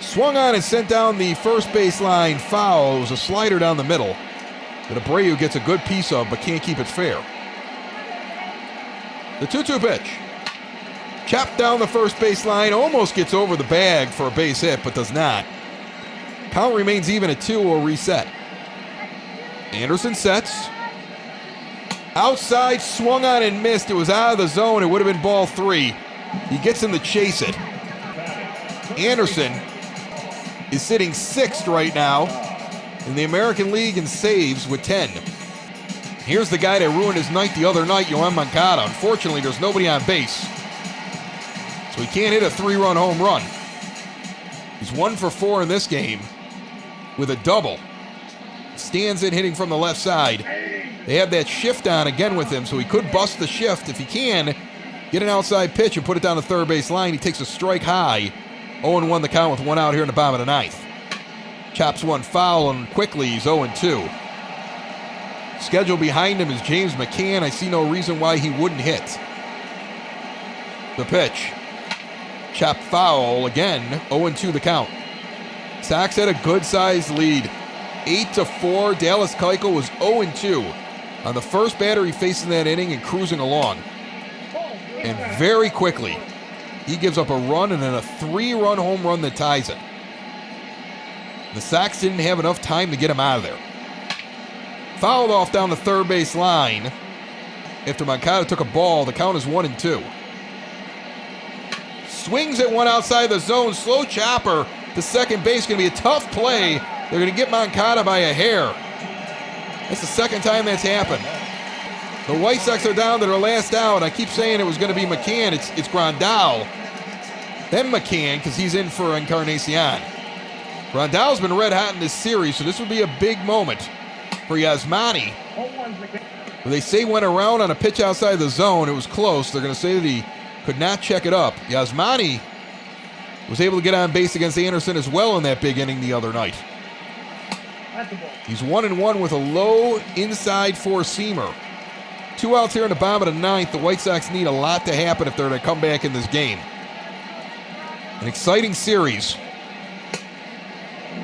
Swung on and sent down the first base line, foul. It was a slider down the middle that Abreu gets a good piece of, but can't keep it fair. The 2-2 pitch. Chopped down the first base line, almost gets over the bag for a base hit, but does not. Count remains even at 2 or reset. Anderson sets. Outside, swung on and missed. It was out of the zone. It would have been ball 3. He gets him to chase it. Anderson is sitting 6th right now in the American League in saves with 10. Here's the guy that ruined his night the other night, Yoan Moncada. Unfortunately, there's nobody on base, so he can't hit a 3-run home run. He's 1 for 4 in this game with a double. Stands in hitting from the left side. They have that shift on again with him, so he could bust the shift if he can. Get an outside pitch and put it down the third base line. He takes a strike high. 0-1 the count with 1 out here in the bottom of the 9th. Chops one foul, and quickly he's 0-2. Schedule behind him is James McCann. I see no reason why he wouldn't hit. The pitch. Chop foul again. 0-2 the count. Sox had a good-sized lead. 8-4. Dallas Keuchel was 0-2 on the first batter he faced in that inning and cruising along. And very quickly, he gives up a run and then a 3-run home run that ties it. The Sox didn't have enough time to get him out of there. Fouled off down the third base line. After Moncada took a ball, the count is 1-2. Swings at one outside the zone. Slow chopper to second base. Going to be a tough play. They're going to get Moncada by a hair. That's the second time that's happened. The White Sox are down to their last out. I keep saying it was going to be McCann. It's Grandal. Then McCann, because he's in for Encarnacion. Grandal's been red hot in this series, so this would be a big moment for Yasmani. They say went around on a pitch outside the zone. It was close. They're going to say that he could not check it up. Yasmani was able to get on base against Anderson as well in that big inning the other night. He's 1-1 with a low inside four-seamer. 2 outs here in the bottom of the 9th. The White Sox need a lot to happen if they're to come back in this game. An exciting series.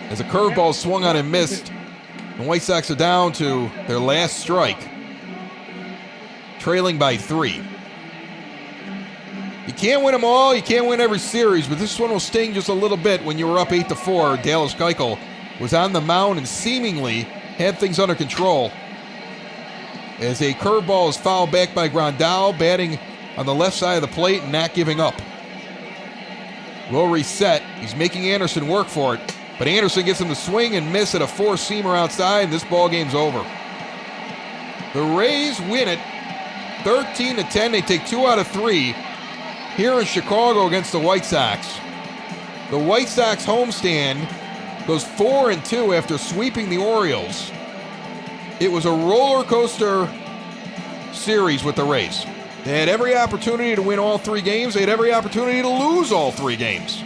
As a curveball swung on and missed, the White Sox are down to their last strike, trailing by 3. You can't win them all, you can't win every series, but this one will sting just a little bit when you were up 8-4. Dallas Keuchel was on the mound and seemingly had things under control. As a curveball is fouled back by Grandal, batting on the left side of the plate and not giving up. Will reset. He's making Anderson work for it, but Anderson gets him to swing and miss at a four-seamer outside, and this ball game's over. The Rays win it 13-10. They take 2 out of 3 here in Chicago against the White Sox. The White Sox homestand goes 4-2 after sweeping the Orioles. It was a roller coaster series with the Rays. They had every opportunity to win all 3 games. They had every opportunity to lose all 3 games.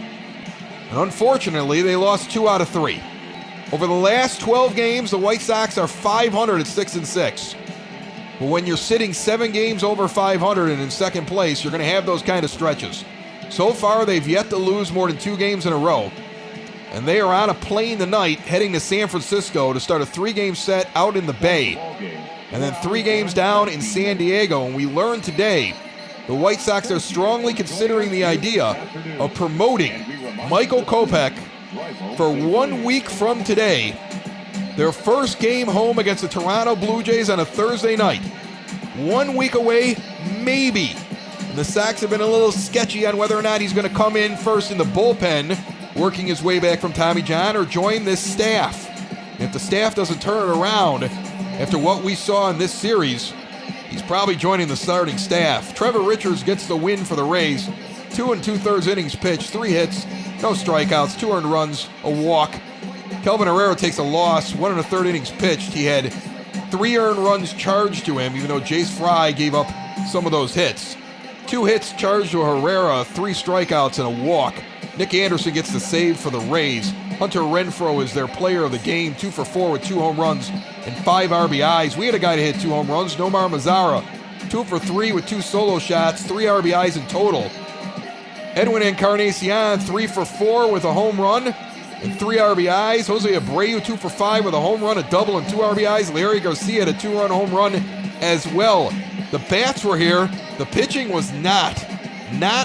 And unfortunately, they lost 2 out of 3. Over the last 12 games, the White Sox are 500 at 6-6. But when you're sitting 7 games over 500 and in second place, you're going to have those kind of stretches. So far, they've yet to lose more than 2 games in a row. And they are on a plane tonight heading to San Francisco to start a 3-game set out in the Bay. And then 3 games down in San Diego. And we learned today the White Sox are strongly considering the idea of promoting Michael Kopech for 1 week from today. Their first game home against the Toronto Blue Jays on a Thursday night. 1 week away, maybe. And the Sox have been a little sketchy on whether or not he's going to come in first in the bullpen, working his way back from Tommy John, or join this staff. And if the staff doesn't turn it around after what we saw in this series, he's probably joining the starting staff. Trevor Richards gets the win for the Rays. 2 2/3 innings pitched, 3 hits, no strikeouts, 2 earned runs, a walk. Kelvin Herrera takes a loss, 1 1/3 innings pitched. He had 3 earned runs charged to him, even though Jace Fry gave up some of those hits. 2 hits charged to Herrera, 3 strikeouts, and a walk. Nick Anderson gets the save for the Rays Hunter Renfroe is their player of the game, 2 for 4 with 2 home runs and 5 RBIs. We had a guy to hit 2 home runs, Nomar Mazara, 2 for 3 with 2 solo shots, 3 RBIs in total. Edwin Encarnacion, 3 for 4 with a home run and 3 RBIs. Jose Abreu, 2 for 5 with a home run, a double, and 2 RBIs. Larry Garcia had a 2-run home run as well. The bats were here. The pitching was not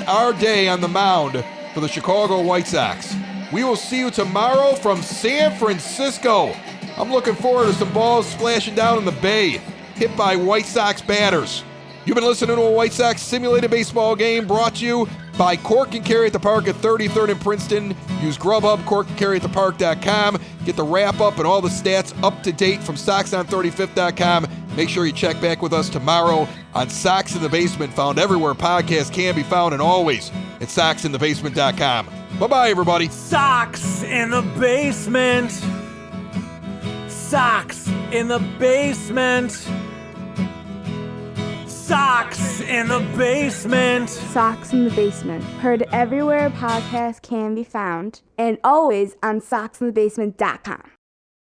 our day on the mound for the Chicago White Sox. We will see you tomorrow from San Francisco. I'm looking forward to some balls splashing down in the bay, hit by White Sox batters. You've been listening to a White Sox simulated baseball game brought to you by Cork and Carry at the Park at 33rd and Princeton. Use Grubhub, corkandcarryatthepark.com. Get the wrap-up and all the stats up to date from SoxOn35th.com. Make sure you check back with us tomorrow on Sox in the Basement, found everywhere podcasts can be found, and always at SoxInTheBasement.com. Bye-bye, everybody. Sox in the basement. Sox in the basement. Sox in the basement. Sox in the Basement. Heard everywhere podcasts can be found, and always on SoxInTheBasement.com.